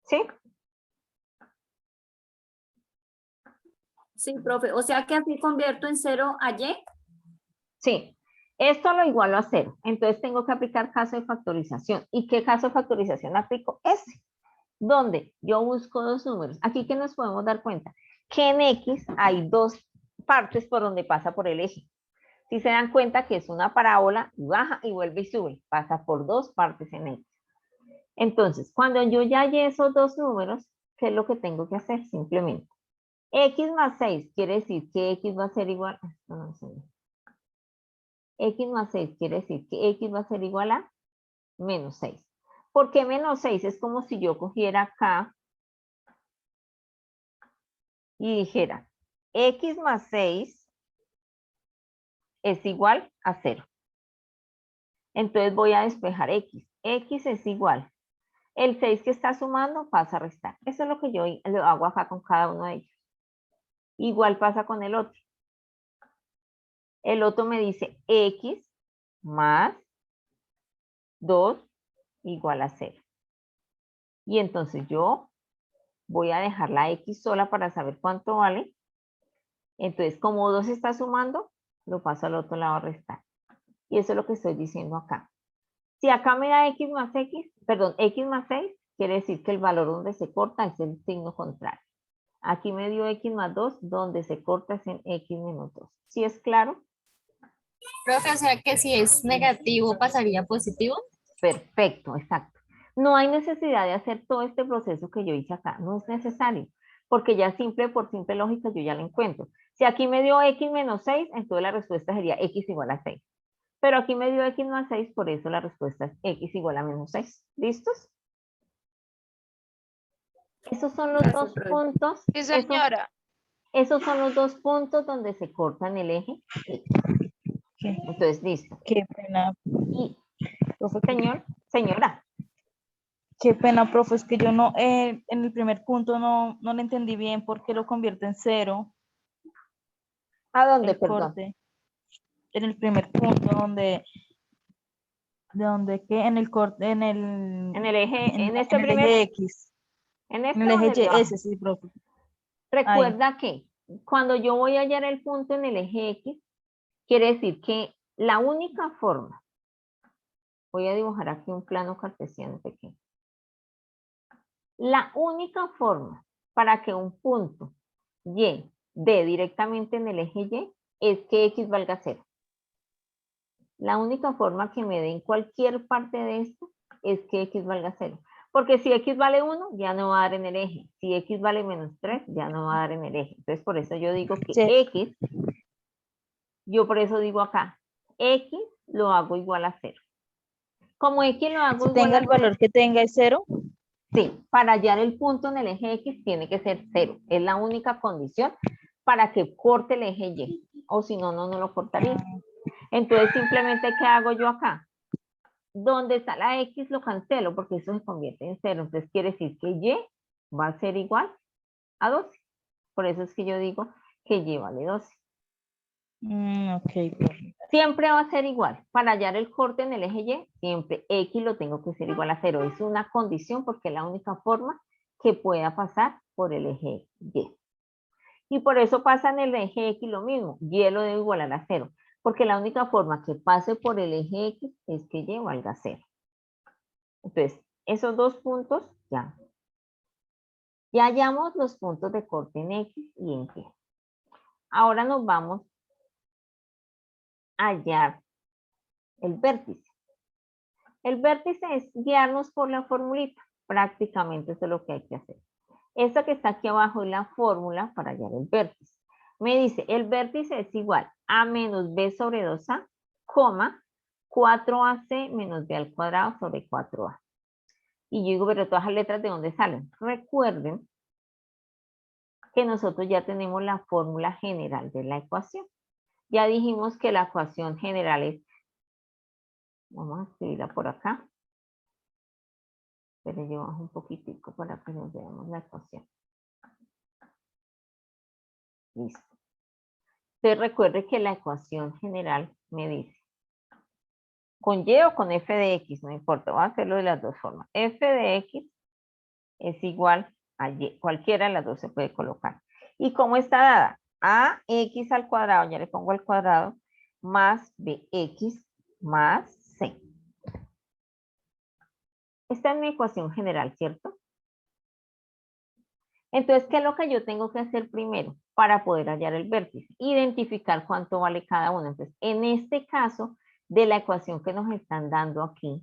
¿Sí? Sí, profe. O sea que así convierto en 0 a Y. Sí. Esto lo igualo a 0. Entonces tengo que aplicar caso de factorización. ¿Y qué caso de factorización aplico? Ese. Donde yo busco dos números. Aquí que nos podemos dar cuenta que en X hay dos partes por donde pasa por el eje. Si se dan cuenta que es una parábola, baja y vuelve y sube, pasa por dos partes en X. Entonces, cuando yo ya hallé esos dos números, ¿qué es lo que tengo que hacer? Simplemente, X más 6 quiere decir que X va a ser igual, X más 6 quiere decir que X va a ser igual a menos 6. ¿Por qué menos 6? Es como si yo cogiera acá y dijera, X más 6 es igual a 0. Entonces voy a despejar X. X es igual. El 6 que está sumando pasa a restar. Eso es lo que yo lo hago acá con cada uno de ellos. Igual pasa con el otro. El otro me dice X más 2 igual a 0. Y entonces yo voy a dejar la X sola para saber cuánto vale. Entonces, como 2 está sumando, lo paso al otro lado a restar. Y eso es lo que estoy diciendo acá. Si acá me da X más X, perdón, X más 6, quiere decir que el valor donde se corta es el signo contrario. Aquí me dio X más 2, donde se corta es en X menos 2. ¿Sí es claro? Profe, o sea que si es negativo pasaría a positivo. Perfecto, exacto. No hay necesidad de hacer todo este proceso que yo hice acá, no es necesario, porque ya por simple lógica yo ya lo encuentro. Si aquí me dio X menos 6, entonces la respuesta sería X igual a 6. Pero aquí me dio X más 6, por eso la respuesta es X igual a menos 6. ¿Listos? Esos son los Gracias, dos profe. puntos. Sí, señora. Esos son los dos puntos donde se cortan el eje X. Entonces, listo. Qué pena, Y, profe. señora. Qué pena, profe, es que yo no, en el primer punto no le entendí bien por qué lo convierte en 0. ¿A dónde, El perdón? corte. En el primer punto donde que en el corte, en el eje, en el primer, eje X. en En este el o en eje el de Y, abajo. ese sí, profe. Recuerda que cuando yo voy a hallar el punto en el eje X, quiere decir que la única forma, voy a dibujar aquí un plano cartesiano pequeño. La única forma para que un punto Y dé directamente en el eje Y es que X valga 0. La única forma que me dé en cualquier parte de esto es que X valga 0. Porque si X vale 1, ya no va a dar en el eje. Si X vale menos 3, ya no va a dar en el eje. Entonces, por eso yo digo que Sí. X, yo por eso digo acá, X lo hago igual a 0. Como X lo hago igual Tenga a el 0. valor que tenga es 0. Sí, para hallar el punto en el eje X tiene que ser 0. Es la única condición para que corte el eje Y. O si no, no lo cortaría. Entonces, simplemente, ¿qué hago yo acá? Donde está la X lo cancelo porque eso se convierte en 0. Entonces, quiere decir que Y va a ser igual a 12. Por eso es que yo digo que Y vale 12. Ok. Siempre va a ser igual. Para hallar el corte en el eje Y, siempre X lo tengo que ser igual a 0. Es una condición porque es la única forma que pueda pasar por el eje Y. Y por eso pasa en el eje X lo mismo. Y lo debo igualar a 0. Porque la única forma que pase por el eje X es que Y valga 0. Entonces, esos dos puntos ya. Ya hallamos los puntos de corte en X y en Y. Ahora nos vamos a hallar el vértice. El vértice es guiarnos por la formulita. Prácticamente eso es lo que hay que hacer. Esta que está aquí abajo es la fórmula para hallar el vértice. Me dice, el vértice es igual a menos b sobre 2a, coma, 4ac menos b al cuadrado sobre 4a. Y yo digo, pero todas las letras, ¿de dónde salen? Recuerden que nosotros ya tenemos la fórmula general de la ecuación. Ya dijimos que la ecuación general es, vamos a escribirla por acá, pero yo bajo un poquitico para que nos veamos la ecuación. Listo. Entonces recuerde que la ecuación general me dice, con Y o con f de x, no importa, voy a hacerlo de las dos formas. F de x es igual a Y, cualquiera de las dos se puede colocar. ¿Y cómo está dada? Ax al cuadrado, ya le pongo al cuadrado, más bx más c. Esta es mi ecuación general, ¿cierto? Entonces, ¿qué es lo que yo tengo que hacer primero para poder hallar el vértice? Identificar cuánto vale cada uno. Entonces, en este caso, de la ecuación que nos están dando aquí,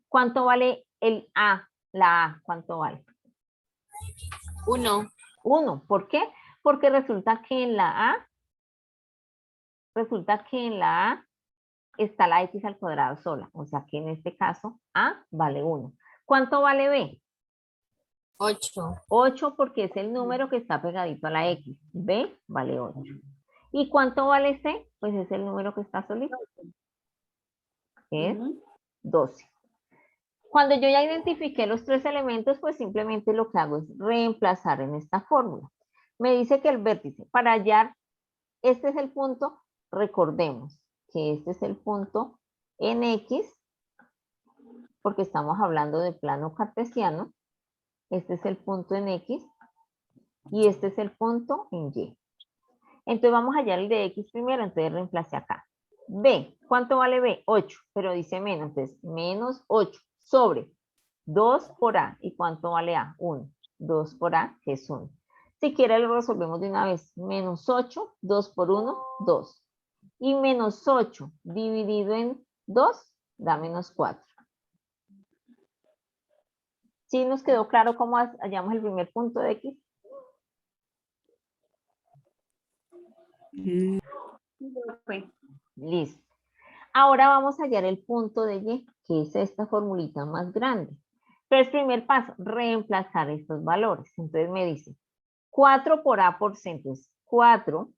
¿cuánto vale el A? La A, ¿cuánto vale? 1. 1. ¿Por qué? Porque resulta que en la A está la x al cuadrado sola. O sea que en este caso A vale 1. ¿Cuánto vale B? 8. 8 porque es el número que está pegadito a la X. B vale 8. ¿Y cuánto vale C? Pues es el número que está solito. Es 12. Cuando yo ya identifiqué los tres elementos, pues simplemente lo que hago es reemplazar en esta fórmula. Me dice que el vértice, para hallar, este es el punto, recordemos que este es el punto en X porque estamos hablando de plano cartesiano. Este es el punto en X y este es el punto en Y. Entonces vamos a hallar el de X primero, entonces reemplace acá. B, ¿cuánto vale B? 8, pero dice menos, entonces menos 8 sobre 2 por A. ¿Y cuánto vale A? 1. 2 por A, que es 1. Si quiere lo resolvemos de una vez. Menos 8, 2 por 1, 2. Y menos 8 dividido en 2 da menos 4. ¿Sí nos quedó claro cómo hallamos el primer punto de X? Listo. Ahora vamos a hallar el punto de Y, que es esta formulita más grande. Entonces, primer paso, reemplazar estos valores. Entonces me dice 4 por A por C. Entonces, 4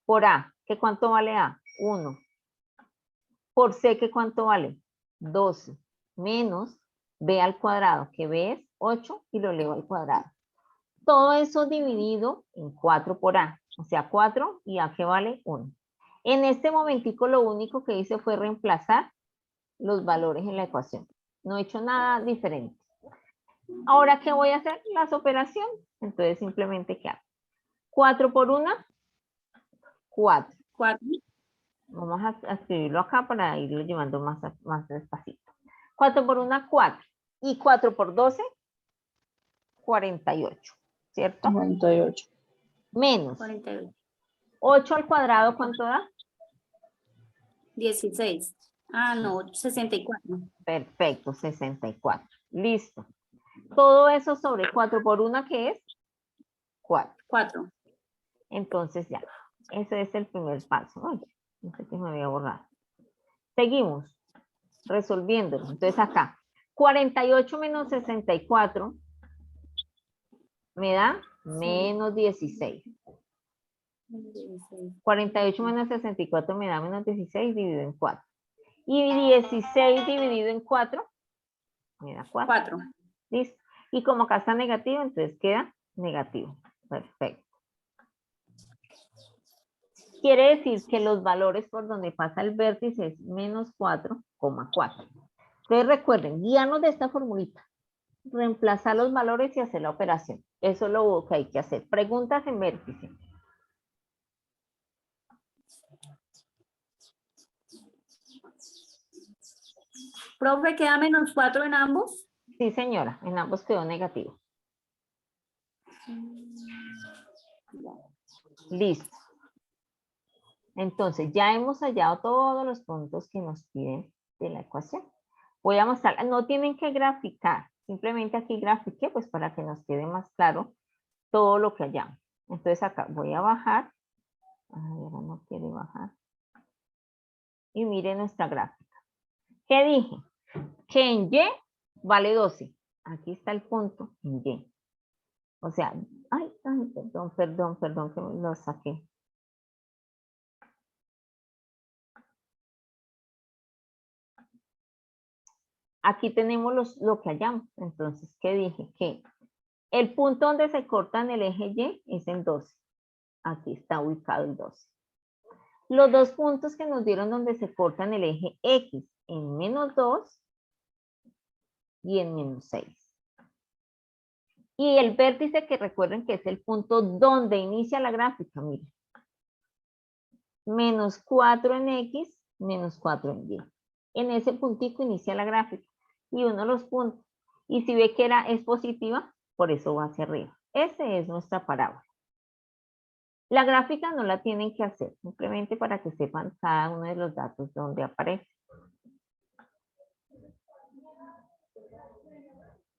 por A, ¿que cuánto vale A? 1. Por C, ¿que cuánto vale? 12. Menos B al cuadrado, que B es 8 y lo elevo al cuadrado. Todo eso dividido en 4 por A, o sea, 4 y A que vale 1. En este momentico lo único que hice fue reemplazar los valores en la ecuación. No he hecho nada diferente. Ahora, ¿qué voy a hacer? Las operaciones. Entonces, simplemente, ¿qué hago? 4 por 1, 4. 4. Vamos a escribirlo acá para irlo llevando más despacito. 4 por 1, 4. Y 4 por 12, 48. ¿Cierto? 98. Menos 48. 8 al cuadrado, ¿cuánto da? 16. Ah, no, 64. Perfecto, 64. Listo. Todo eso sobre 4 por 1, ¿qué es? 4. 4. Entonces ya, ese es el primer paso. Ay, no sé qué me había borrado. Seguimos resolviéndolo. Entonces acá, 48 menos 64 me da menos 16. 48 menos 64 me da menos 16 dividido en 4. Y 16 dividido en 4 me da 4. 4. Listo. Y como acá está negativo, entonces queda negativo. Perfecto. Quiere decir que los valores por donde pasa el vértice es menos 4,4. Entonces recuerden, guiarnos de esta formulita. Reemplazar los valores y hacer la operación. Eso es lo que hay que hacer. Preguntas en vértice. Profe, ¿queda menos 4 en ambos? Sí, señora. En ambos quedó negativo. Listo. Entonces, ya hemos hallado todos los puntos que nos piden de la ecuación. Voy a mostrar, no tienen que graficar, simplemente aquí grafiqué, pues para que nos quede más claro todo lo que hallamos. Entonces acá voy a bajar. Ahora no quiere bajar. Y mire nuestra gráfica. ¿Qué dije? Que en Y vale 12. Aquí está el punto en Y. O sea, perdón, que me lo saqué. Aquí tenemos lo que hallamos. Entonces, ¿qué dije? Que el punto donde se corta en el eje Y es en 12. Aquí está ubicado el 12. Los dos puntos que nos dieron donde se corta en el eje X en menos 2 y en menos 6. Y el vértice que recuerden que es el punto donde inicia la gráfica, miren. Menos 4 en X, menos 4 en Y. En ese puntico inicia la gráfica. Y uno de los puntos. Y si ve que es positiva, por eso va hacia arriba. Esa es nuestra parábola. La gráfica no la tienen que hacer, simplemente para que sepan cada uno de los datos donde aparece.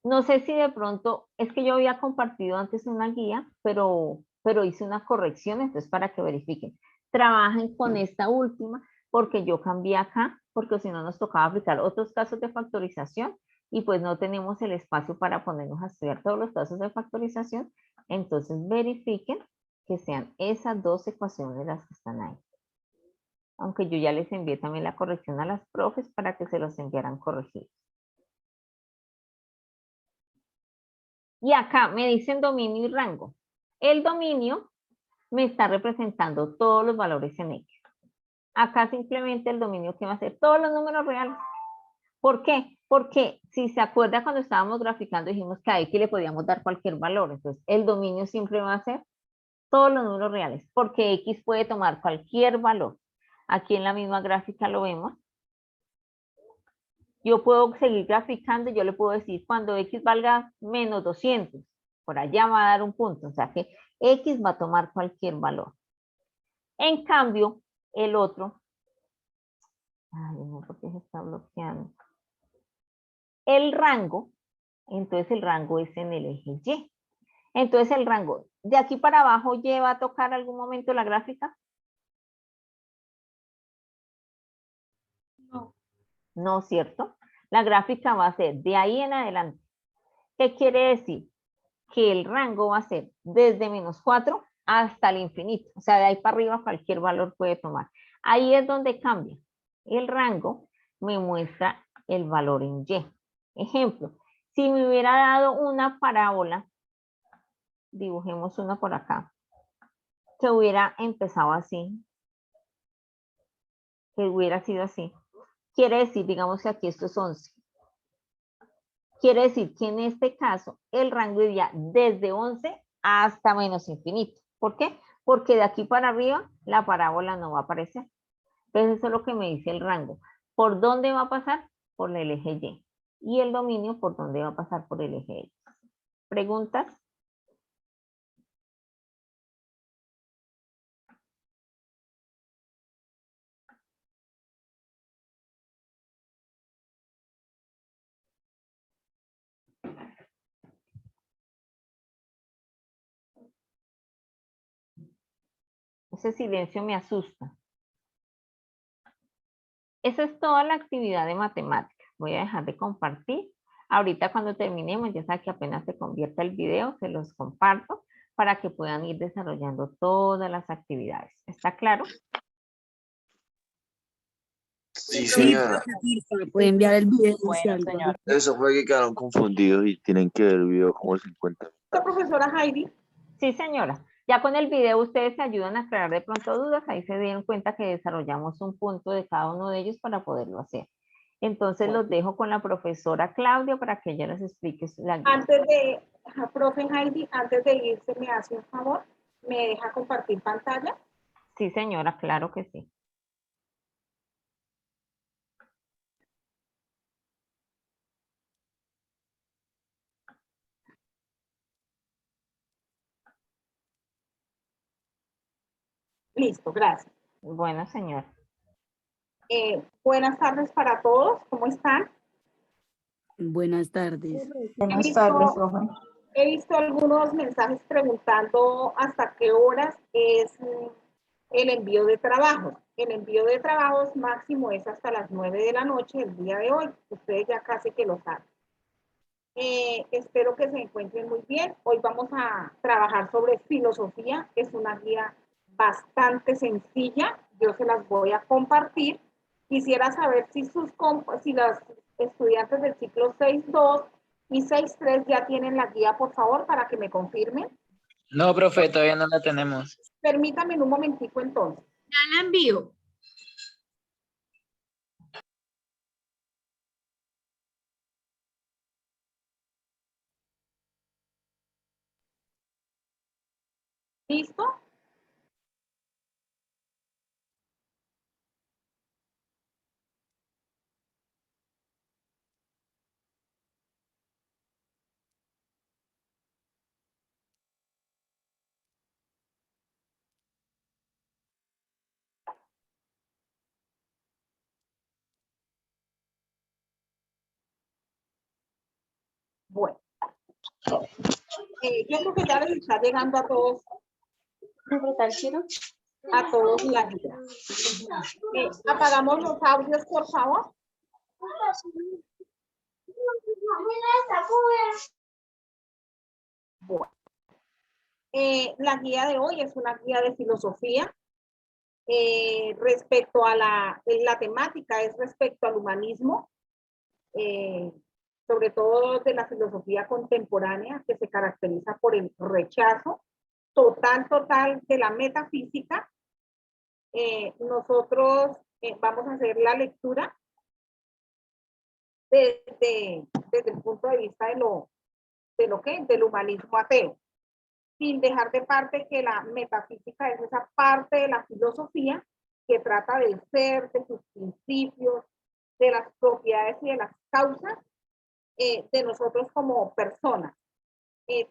No sé si de pronto, es que yo había compartido antes una guía, pero hice una corrección, entonces para que verifiquen. Trabajen con esta última, porque yo cambié acá, porque si no nos tocaba aplicar otros casos de factorización, y pues no tenemos el espacio para ponernos a estudiar todos los casos de factorización, entonces verifiquen que sean esas dos ecuaciones las que están ahí. Aunque yo ya les envié también la corrección a las profes para que se los enviaran corregidos. Y acá me dicen dominio y rango. El dominio me está representando todos los valores en X. Acá simplemente el dominio que va a ser todos los números reales. ¿Por qué? Porque si se acuerda cuando estábamos graficando dijimos que a X le podíamos dar cualquier valor. Entonces el dominio siempre va a ser todos los números reales, porque X puede tomar cualquier valor. Aquí en la misma gráfica lo vemos. Yo puedo seguir graficando y yo le puedo decir cuando X valga menos 200, por allá va a dar un punto, o sea que X va a tomar cualquier valor. En cambio, el otro, ay, no, porque se está bloqueando. El rango, entonces el rango es en el eje Y. Entonces el rango, de aquí para abajo, ¿Y va a tocar algún momento la gráfica? No. No, ¿cierto? La gráfica va a ser de ahí en adelante. ¿Qué quiere decir? Que el rango va a ser desde -4 hasta el infinito. O sea, de ahí para arriba cualquier valor puede tomar. Ahí es donde cambia. El rango me muestra el valor en Y. Ejemplo, si me hubiera dado una parábola, dibujemos una por acá, que hubiera empezado así, que hubiera sido así. Quiere decir, digamos que aquí esto es 11. Quiere decir que en este caso el rango iría desde 11 hasta menos infinito. ¿Por qué? Porque de aquí para arriba la parábola no va a aparecer. Entonces eso es lo que me dice el rango. ¿Por dónde va a pasar? Por el eje Y. Y el dominio, ¿por dónde va a pasar? Por el eje X. ¿Preguntas? Ese silencio me asusta. Esa es toda la actividad de matemáticas. Voy a dejar de compartir. Ahorita cuando terminemos, ya saben que apenas se convierta el video, se los comparto para que puedan ir desarrollando todas las actividades. ¿Está claro? Sí, Sí, señora. profe, puede enviar el video. si Bueno, algo. señor. Eso fue que quedaron confundidos y tienen que ver el video como 50. La profesora Heidi, Sí, señora. Ya con el video ustedes se ayudan a aclarar de pronto dudas. Ahí se dieron cuenta que desarrollamos un punto de cada uno de ellos para poderlo hacer. Entonces los dejo con la profesora Claudia para que ella les explique la guía. antes de, profe Heidi, antes de irse, me hace un favor, me deja compartir pantalla. Sí, señora, claro que sí. Listo, gracias. Bueno, señora. Buenas tardes para todos, ¿cómo están? Buenas tardes. Buenas tardes, profe. He visto algunos mensajes preguntando hasta qué horas es el envío de trabajos. El envío de trabajos máximo es hasta las 9 de la noche el día de hoy. Ustedes ya casi que lo saben. Espero que se encuentren muy bien. Hoy vamos a trabajar sobre filosofía. Es una guía bastante sencilla. Yo se las voy a compartir. Quisiera saber si las estudiantes del ciclo 6.2 y 6.3 ya tienen la guía, por favor, para que me confirmen. No, profe, todavía no la tenemos. Permítame en un momentico entonces. Ya la envío. ¿Listo? Bueno. Yo creo que ya les está llegando a todos. A todos la guía. Apagamos los audios, por favor. Bueno. La guía de hoy es una guía de filosofía. Respecto a la temática, es respecto al humanismo, sobre todo de la filosofía contemporánea, que se caracteriza por el rechazo total de la metafísica, nosotros vamos a hacer la lectura desde el punto de vista del humanismo ateo, sin dejar de parte que la metafísica es esa parte de la filosofía que trata del ser, de sus principios, de las propiedades y de las causas de nosotros como personas.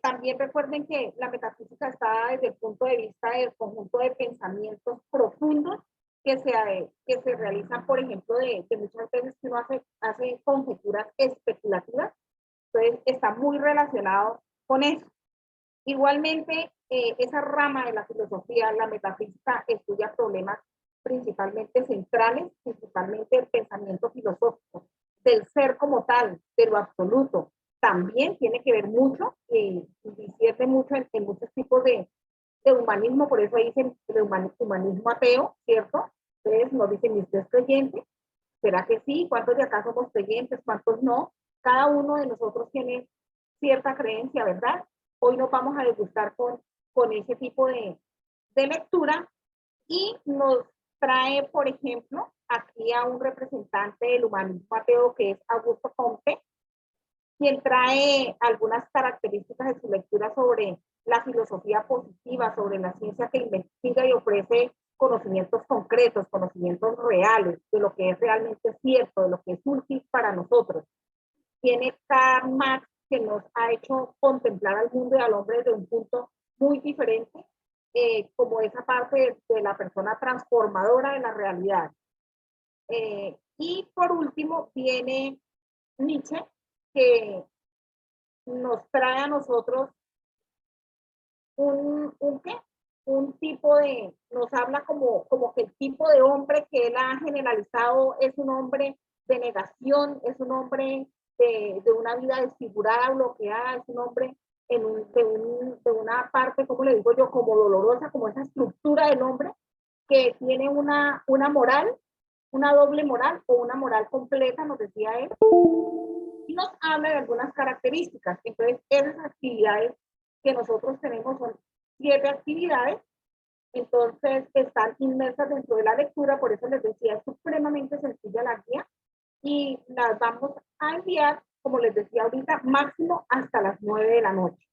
También recuerden que la metafísica está desde el punto de vista del conjunto de pensamientos profundos que se realizan, por ejemplo, de muchas veces que uno hace conjeturas especulativas. Entonces está muy relacionado con eso. Igualmente, esa rama de la filosofía, la metafísica, estudia problemas principalmente centrales, principalmente el pensamiento filosófico, del ser como tal, de lo absoluto. También tiene que ver mucho, y difiere mucho en muchos tipos de humanismo, por eso dicen el humanismo ateo, ¿cierto? Ustedes nos dicen, ¿y usted es creyente? ¿Será que sí? ¿Cuántos de acá somos creyentes? ¿Cuántos no? Cada uno de nosotros tiene cierta creencia, ¿verdad? Hoy nos vamos a degustar con ese tipo de lectura y nos trae, por ejemplo, aquí a un representante del humanismo ateo que es Augusto Comte, quien trae algunas características de su lectura sobre la filosofía positiva, sobre la ciencia que investiga y ofrece conocimientos concretos, conocimientos reales, de lo que es realmente cierto, de lo que es útil para nosotros. Tiene Karl Marx, que nos ha hecho contemplar al mundo y al hombre desde un punto muy diferente, como esa parte de la persona transformadora de la realidad. Y por último viene Nietzsche, que nos trae a nosotros un tipo de, nos habla como que el tipo de hombre que él ha generalizado es un hombre de negación, es un hombre de una vida desfigurada, bloqueada, es un hombre de una parte, como le digo yo, como dolorosa, como esa estructura del hombre que tiene una moral, una doble moral o una moral completa, nos decía él, y nos habla de algunas características. Entonces, esas actividades que nosotros tenemos son 7 actividades, entonces están inmersas dentro de la lectura, por eso les decía, es supremamente sencilla la guía, y las vamos a enviar, como les decía ahorita, máximo hasta las 9 de la noche.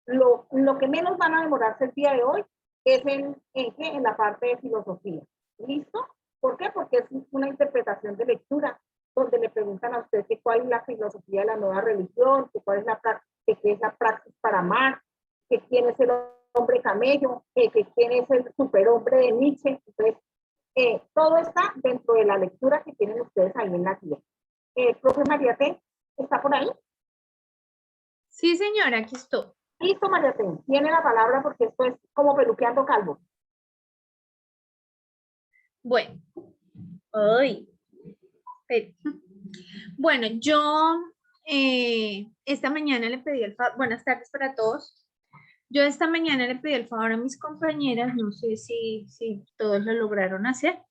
Lo que menos van a demorarse el día de hoy es en la parte de filosofía. ¿Listo? ¿Por qué? Porque es una interpretación de lectura, donde le preguntan a usted que cuál es la filosofía de la nueva religión, que cuál es qué es la praxis para amar, que quién es el hombre camello, que quién es el superhombre de Nietzsche. Entonces, todo está dentro de la lectura que tienen ustedes ahí en la guía. Profe María T, ¿está por ahí? Sí, señora, aquí estoy. Listo, María T, tiene la palabra porque esto es como peluqueando calvo. Bueno. Ay. Bueno, yo esta mañana le pedí el favor, buenas tardes para todos. Yo esta mañana le pedí el favor a mis compañeras, no sé si todos lo lograron hacer,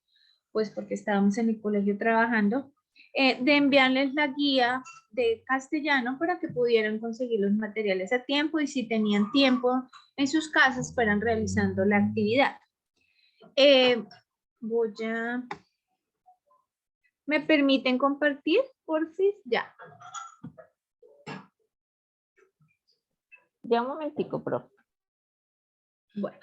pues porque estábamos en el colegio trabajando, de enviarles la guía de castellano para que pudieran conseguir los materiales a tiempo y si tenían tiempo en sus casas fueran realizando la actividad. ¿Me permiten compartir? Porfis, ya. Ya un momentico, profe. Bueno.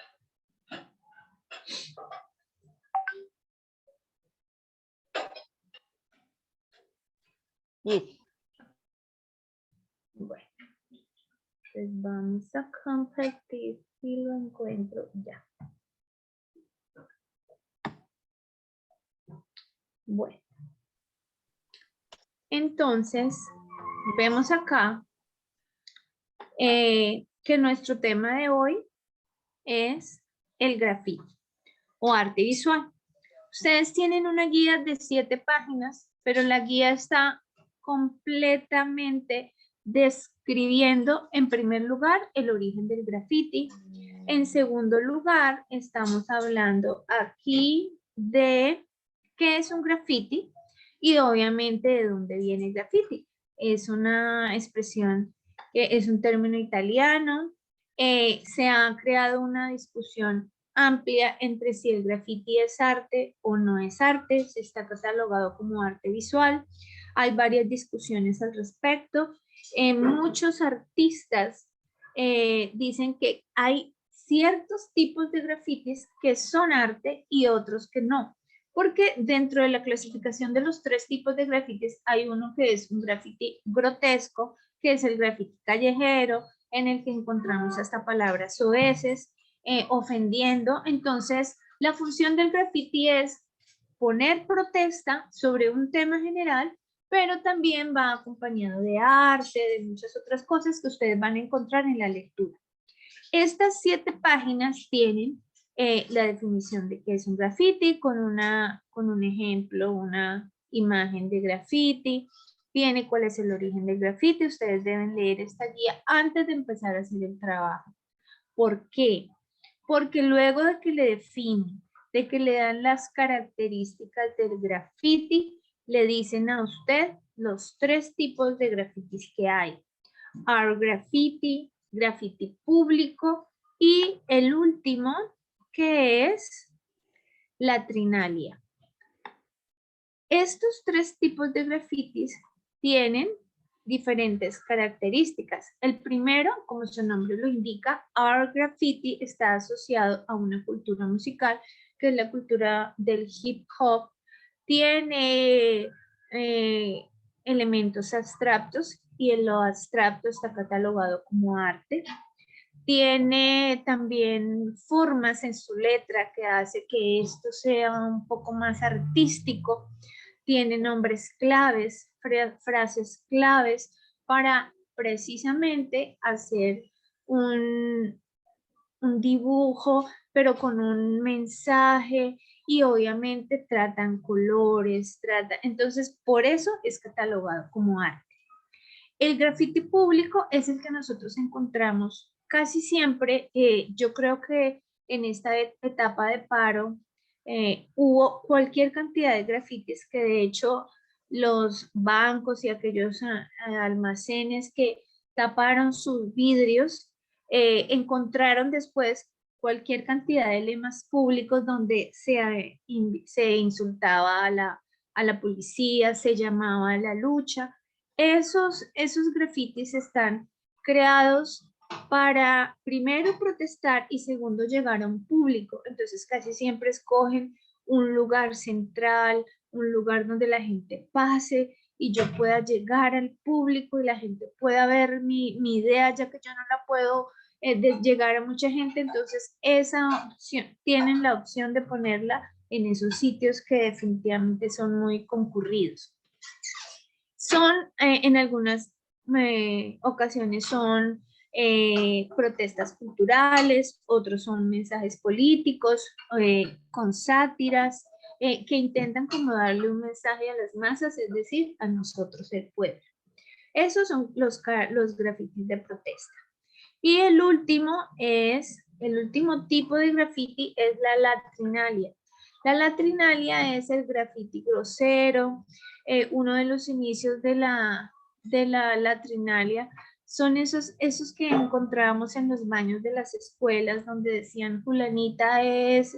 Yes. Bueno. Pues vamos a compartir si lo encuentro ya. Bueno. Entonces, vemos acá que nuestro tema de hoy es el grafiti o arte visual. Ustedes tienen una guía de 7 páginas, pero la guía está completamente describiendo, en primer lugar, el origen del grafiti. En segundo lugar, estamos hablando aquí de qué es un grafiti y obviamente de dónde viene el grafiti. Es una expresión que es un término italiano. Se ha creado una discusión amplia entre si el graffiti es arte o no es arte, si está catalogado como arte visual. Hay varias discusiones al respecto. Muchos artistas dicen que hay ciertos tipos de grafitis que son arte y otros que no. Porque dentro de la clasificación de los 3 tipos de grafitis hay uno que es un graffiti grotesco, que es el graffiti callejero, en el que encontramos hasta palabras soeces, ofendiendo. Entonces, la función del graffiti es poner protesta sobre un tema general, pero también va acompañado de arte, de muchas otras cosas que ustedes van a encontrar en la lectura. Estas 7 páginas tienen la definición de qué es un graffiti con un ejemplo, una imagen de graffiti. Viene cuál es el origen del graffiti. Ustedes deben leer esta guía antes de empezar a hacer el trabajo. ¿Por qué? Porque luego de que le definen, de que le dan las características del graffiti, le dicen a usted los 3 tipos de grafitis que hay. Art graffiti, graffiti público y el último que es latrinalia. Estos 3 tipos de grafitis tienen diferentes características. El primero, como su nombre lo indica, art graffiti está asociado a una cultura musical que es la cultura del hip hop. Tiene elementos abstractos y en lo abstracto está catalogado como arte. Tiene también formas en su letra que hace que esto sea un poco más artístico. Tiene nombres claves, frases claves para precisamente hacer un dibujo, pero con un mensaje y obviamente tratan colores, entonces por eso es catalogado como arte. El graffiti público es el que nosotros encontramos casi siempre. Yo creo que en esta etapa de paro hubo cualquier cantidad de grafitis que de hecho los bancos y aquellos almacenes que taparon sus vidrios encontraron después cualquier cantidad de lemas públicos donde se insultaba a la policía, se llamaba a la lucha. Esos grafitis están creados para primero protestar y segundo llegar a un público. Entonces casi siempre escogen un lugar central, un lugar donde la gente pase y yo pueda llegar al público y la gente pueda ver mi idea, ya que yo no la puedo llegar a mucha gente. Entonces esa opción, tienen la opción de ponerla en esos sitios que definitivamente son muy concurridos. Son, en algunas ocasiones son protestas culturales, otros son mensajes políticos con sátiras que intentan como darle un mensaje a las masas, es decir, a nosotros el pueblo. Esos son los grafitis de protesta. Y el último tipo de graffiti es la latrinalia. La latrinalia es el graffiti grosero. Uno de los inicios de la latrinalia son esos que encontrábamos en los baños de las escuelas donde decían fulanita es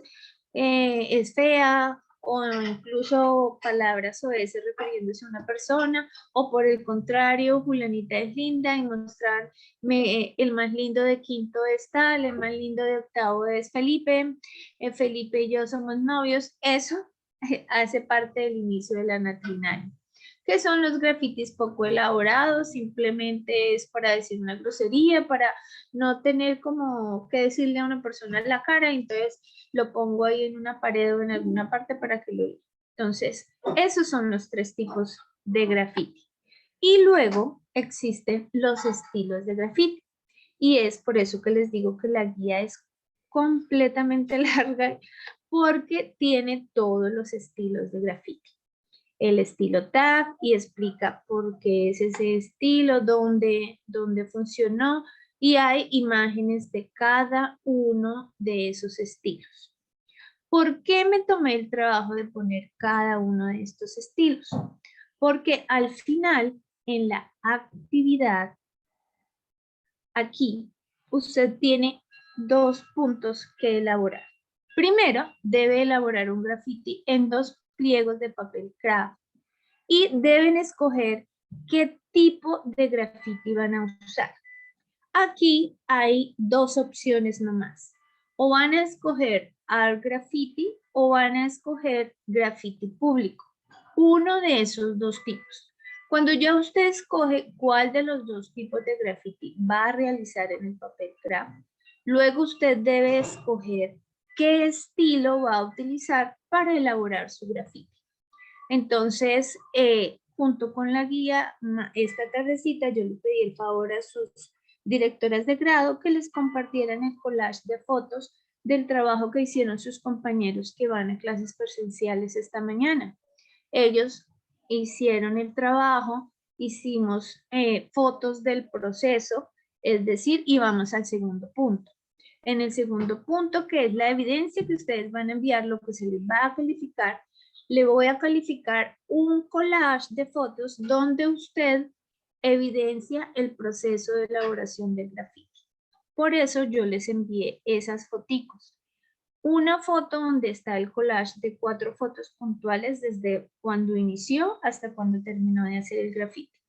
fea, o incluso palabras soeces refiriéndose a una persona, o por el contrario, fulanita es linda y mostrar el más lindo de quinto es tal, el más lindo de octavo es Felipe, Felipe y yo somos novios. Eso hace parte del inicio de la latrinalia. ¿Qué son los grafitis poco elaborados? Simplemente es para decir una grosería, para no tener como que decirle a una persona en la cara, entonces lo pongo ahí en una pared o en alguna parte para que lo vea. Entonces, esos son los 3 tipos de graffiti. Y luego existen los estilos de graffiti. Y es por eso que les digo que la guía es completamente larga, porque tiene todos los estilos de graffiti. El estilo tag y explica por qué es ese estilo, dónde funcionó, y hay imágenes de cada uno de esos estilos. ¿Por qué me tomé el trabajo de poner cada uno de estos estilos? Porque al final, en la actividad, aquí, usted tiene 2 puntos que elaborar. Primero, debe elaborar un graffiti en 2 pliegos de papel craft y deben escoger qué tipo de graffiti van a usar. Aquí hay 2 opciones nomás. O van a escoger art graffiti o van a escoger graffiti público. Uno de esos 2 tipos. Cuando ya usted escoge cuál de los 2 tipos de graffiti va a realizar en el papel craft, luego usted debe escoger qué estilo va a utilizar para elaborar su graffiti. Entonces, junto con la guía, esta tardecita yo le pedí el favor a sus directoras de grado que les compartieran el collage de fotos del trabajo que hicieron sus compañeros que van a clases presenciales esta mañana. Ellos hicieron el trabajo, hicimos fotos del proceso, es decir, y vamos al segundo punto. En el segundo punto, que es la evidencia que ustedes van a enviar, lo que se les va a calificar, le voy a calificar un collage de fotos donde usted evidencia el proceso de elaboración del grafiti. Por eso yo les envié esas foticos. Una foto donde está el collage de 4 fotos puntuales desde cuando inició hasta cuando terminó de hacer el grafiti.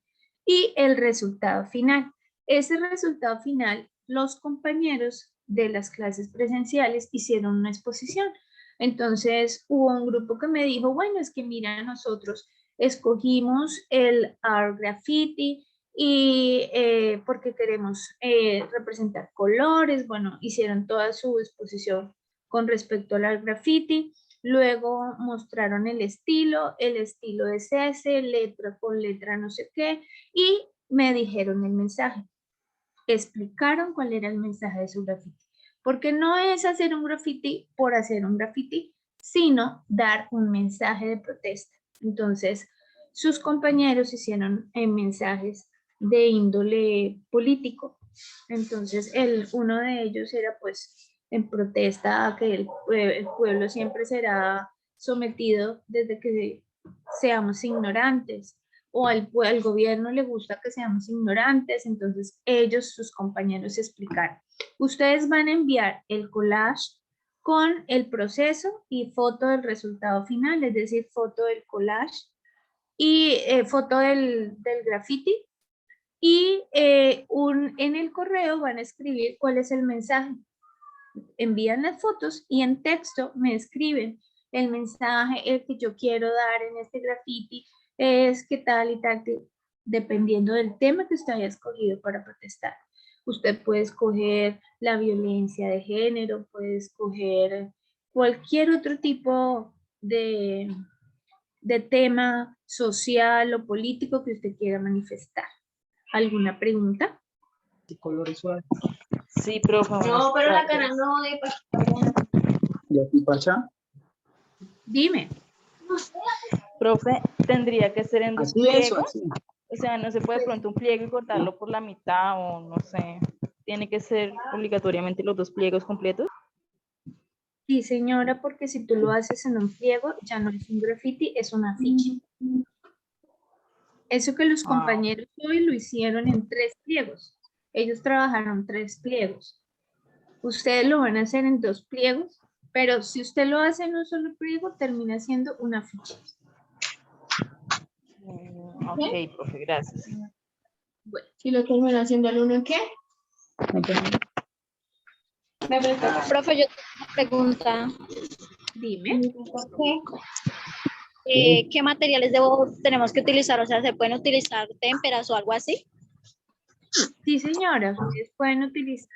Y el resultado final. Ese resultado final, los compañeros de las clases presenciales hicieron una exposición. Entonces hubo un grupo que me dijo, bueno, es que mira, nosotros escogimos el art graffiti y porque queremos representar colores. Bueno, hicieron toda su exposición con respecto al art graffiti. Luego mostraron el estilo es ese, letra con letra no sé qué, y me dijeron el mensaje. Explicaron cuál era el mensaje de su graffiti. Porque no es hacer un graffiti por hacer un graffiti, sino dar un mensaje de protesta. Entonces, sus compañeros hicieron mensajes de índole político. Entonces, uno de ellos era pues en protesta a que el pueblo siempre será sometido desde que seamos ignorantes, o al gobierno le gusta que seamos ignorantes. Entonces ellos, sus compañeros, explicaron. Ustedes van a enviar el collage con el proceso y foto del resultado final, es decir, foto del collage y foto del graffiti, y en el correo van a escribir cuál es el mensaje. Envían las fotos y en texto me escriben el mensaje, el que yo quiero dar en este graffiti es que tal y tal, dependiendo del tema que usted haya escogido para protestar. Usted puede escoger la violencia de género, puede escoger cualquier otro tipo de tema social o político que usted quiera manifestar. ¿Alguna pregunta? ¿Qué colores suaves? Sí, profe. No, pero la cara no de ¿Y aquí Pacha? Dime. Profe, tendría que ser en 2 Así pliegos. eso, así. O sea, no se puede de pronto un pliego y cortarlo por la mitad, o no sé. ¿Tiene que ser obligatoriamente los 2 pliegos completos? Sí, señora, porque si tú lo haces en un pliego, ya no es un graffiti, es una afiche. Eso que los compañeros hoy lo hicieron en 3 pliegos. Ellos trabajaron 3 pliegos. Ustedes lo van a hacer en 2 pliegos, pero si usted lo hace en un solo pliego, termina siendo una afiche. Ok, profe, gracias. Bueno, ¿y lo termina haciendo el uno en qué? Profe, yo tengo una pregunta. Dime. ¿Qué materiales tenemos que utilizar? O sea, ¿se pueden utilizar témperas o algo así? Sí, señora, ustedes pueden utilizar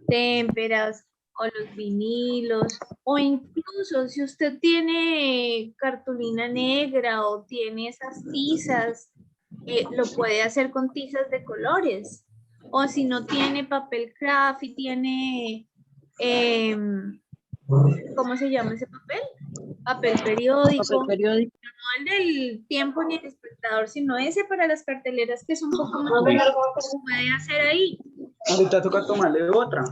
témperas o los vinilos, o incluso si usted tiene cartulina negra o tiene esas tizas, lo puede hacer con tizas de colores. O si no tiene papel craft y tiene, ¿cómo se llama ese papel? Papel periódico. Papel periódico. No el del Tiempo ni el Espectador, sino ese para las carteleras, que es un poco más se puede hacer ahí. Ahorita toca tomarle otra.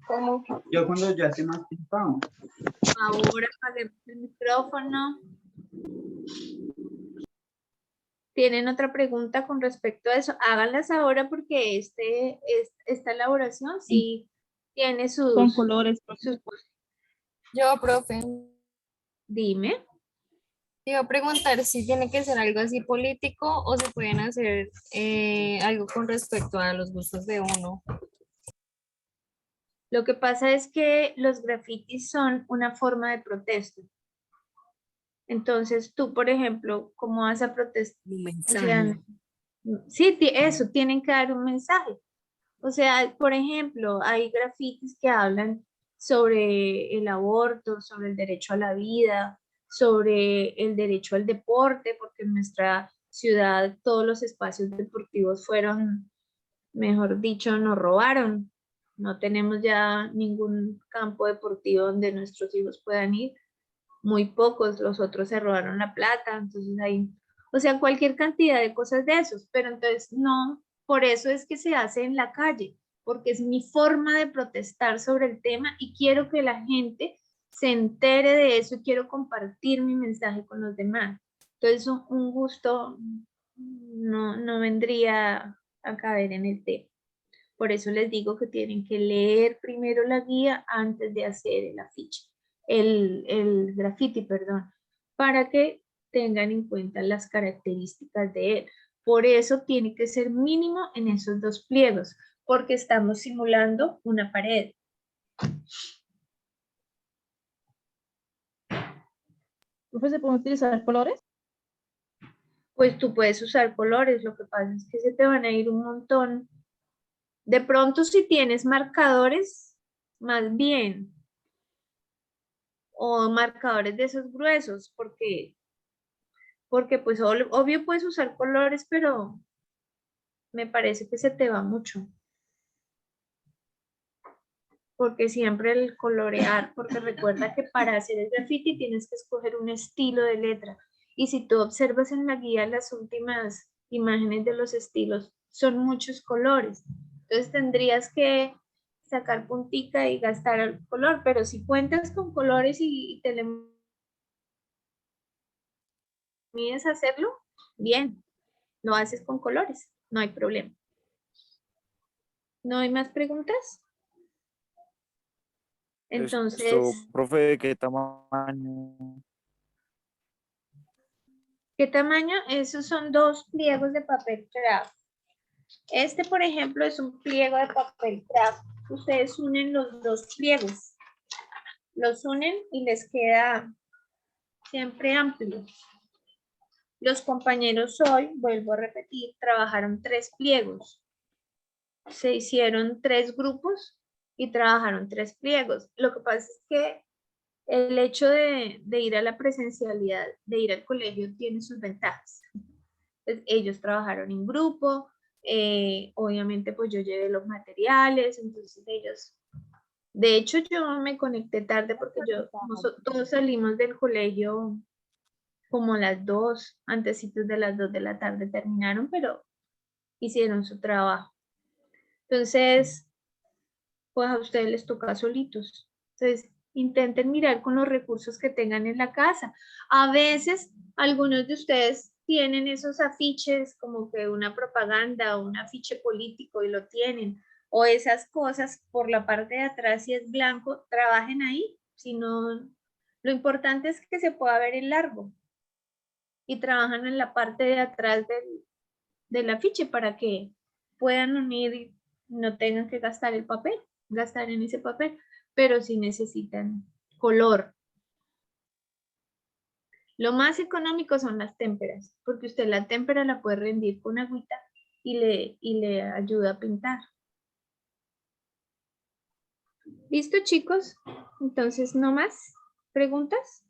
¿Cómo? Yo cuando ya esté más tiempo. Ahora apaguemos el micrófono. ¿Tienen otra pregunta con respecto a eso? Háganlas ahora porque esta elaboración sí tiene sus... Con colores. Yo, profe, Dime. te iba a preguntar si tiene que ser algo así político o se pueden hacer algo con respecto a los gustos de uno. Lo que pasa es que los grafitis son una forma de protesta. Entonces, tú, por ejemplo, ¿cómo vas a protestar? Un O sea, mensaje. sí, eso, tienen que dar un mensaje. O sea, por ejemplo, hay grafitis que hablan sobre el aborto, sobre el derecho a la vida, sobre el derecho al deporte, porque en nuestra ciudad todos los espacios deportivos fueron, mejor dicho, nos robaron. No tenemos ya ningún campo deportivo donde nuestros hijos puedan ir. Muy pocos, los otros se robaron la plata, entonces hay, o sea, cualquier cantidad de cosas de esos, pero entonces no, por eso es que se hace en la calle, porque es mi forma de protestar sobre el tema y quiero que la gente se entere de eso y quiero compartir mi mensaje con los demás. Entonces un gusto no vendría a caber en el tema. Por eso les digo que tienen que leer primero la guía antes de hacer el afiche, el graffiti, perdón, para que tengan en cuenta las características de él. Por eso tiene que ser mínimo en esos 2 pliegos, porque estamos simulando una pared. ¿Profe, se pueden utilizar colores? Pues tú puedes usar colores, lo que pasa es que se te van a ir un montón. De pronto, si tienes marcadores, más bien, o marcadores de esos gruesos, porque pues obvio puedes usar colores, pero me parece que se te va mucho. Porque siempre el colorear, porque recuerda que para hacer el graffiti tienes que escoger un estilo de letra. Y si tú observas en la guía las últimas imágenes de los estilos, son muchos colores. Entonces tendrías que sacar puntica y gastar el color, pero si cuentas con colores y te le mides a hacerlo, bien, lo haces con colores, no hay problema. ¿No hay más preguntas? Entonces, profe, ¿qué tamaño? ¿qué tamaño? Esos son 2 pliegos de papel craft. Este, por ejemplo, es un pliego de papel craft. Ustedes unen los 2 pliegos. Los unen y les queda siempre amplio. Los compañeros hoy, vuelvo a repetir, trabajaron 3 pliegos. Se hicieron 3 grupos y trabajaron 3 pliegos. Lo que pasa es que el hecho de ir a la presencialidad, de ir al colegio, tiene sus ventajas. Entonces, ellos trabajaron en grupo, obviamente pues yo llevé los materiales, entonces ellos, de hecho yo me conecté tarde porque todos salimos del colegio como a las 2, antecitos de las 2 de la tarde terminaron, pero hicieron su trabajo. Entonces, pues a ustedes les toca solitos. Entonces, intenten mirar con los recursos que tengan en la casa. A veces, algunos de ustedes tienen esos afiches como que una propaganda o un afiche político y lo tienen. O esas cosas por la parte de atrás, si es blanco, trabajen ahí. Si no, lo importante es que se pueda ver el largo. Y trabajan en la parte de atrás del afiche para que puedan unir y no tengan que gastar el papel, gastar en ese papel, pero sí necesitan color. Lo más económico son las témperas, porque usted la témpera la puede rendir con agüita y le ayuda a pintar. ¿Listo, chicos? Entonces, ¿no más preguntas?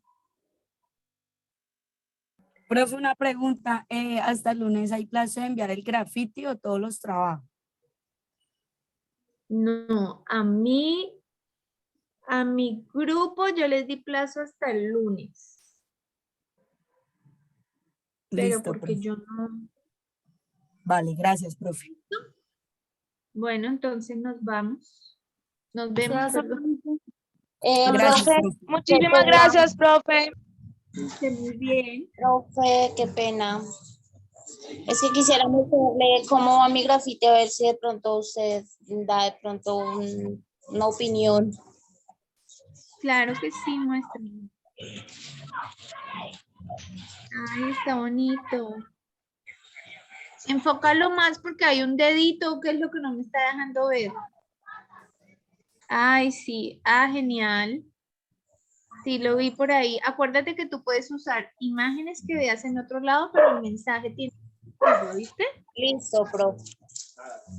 Profe, una pregunta. ¿Hasta el lunes hay plazo de enviar el graffiti o todos los trabajos? No, a mi grupo yo les di plazo hasta el lunes. Pero Listo, porque profe. yo no... Vale, gracias, profe. Bueno, entonces nos vamos. Nos vemos, perdón. Gracias, Profe, profe. muchísimas gracias, profe. Esté muy bien. Profe, qué pena. Es que quisiera mostrarle cómo va mi grafite, a ver si de pronto usted da de pronto una opinión. Claro que sí, muéstrame. Ay, está bonito. Enfócalo más porque hay un dedito que es lo que no me está dejando ver. Ay, sí. Ah, genial. Sí, lo vi por ahí. Acuérdate que tú puedes usar imágenes que veas en otro lado, pero el mensaje tiene tuyo, ¿viste? Listo, profe.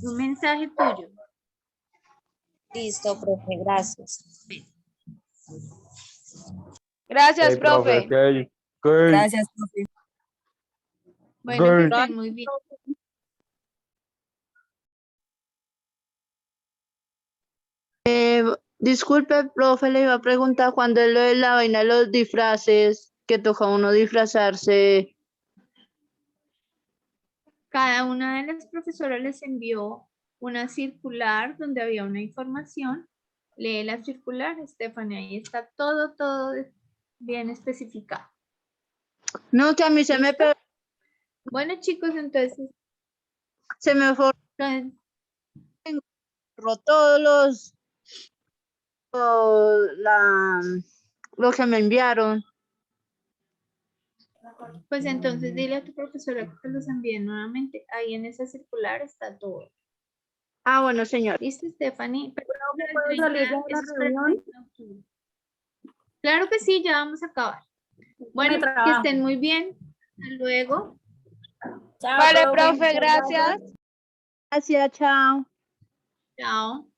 Un mensaje tuyo. Listo, profe, gracias. Gracias, profe. Gracias, profe. Bueno, que estén muy bien. Disculpe, profe, le iba a preguntar cuándo es lo de la vaina de los disfraces, que toca uno disfrazarse. Cada una de las profesoras les envió una circular donde había una información. Lee la circular, Stephanie, ahí está todo bien especificado. No, que a mí se me ¿Listo? Bueno, chicos, entonces. Se me forró todos lo que me enviaron. Pues entonces dile a tu profesora que te los envíe nuevamente. Ahí en esa circular está todo. Ah, bueno, señor. ¿Listo, Stephanie? Pero ¿Puedo salir de la reunión? Claro que sí, ya vamos a acabar. Bueno, que estén muy bien. Hasta luego. Vale, profe, gracias. Gracias, chao. Chao.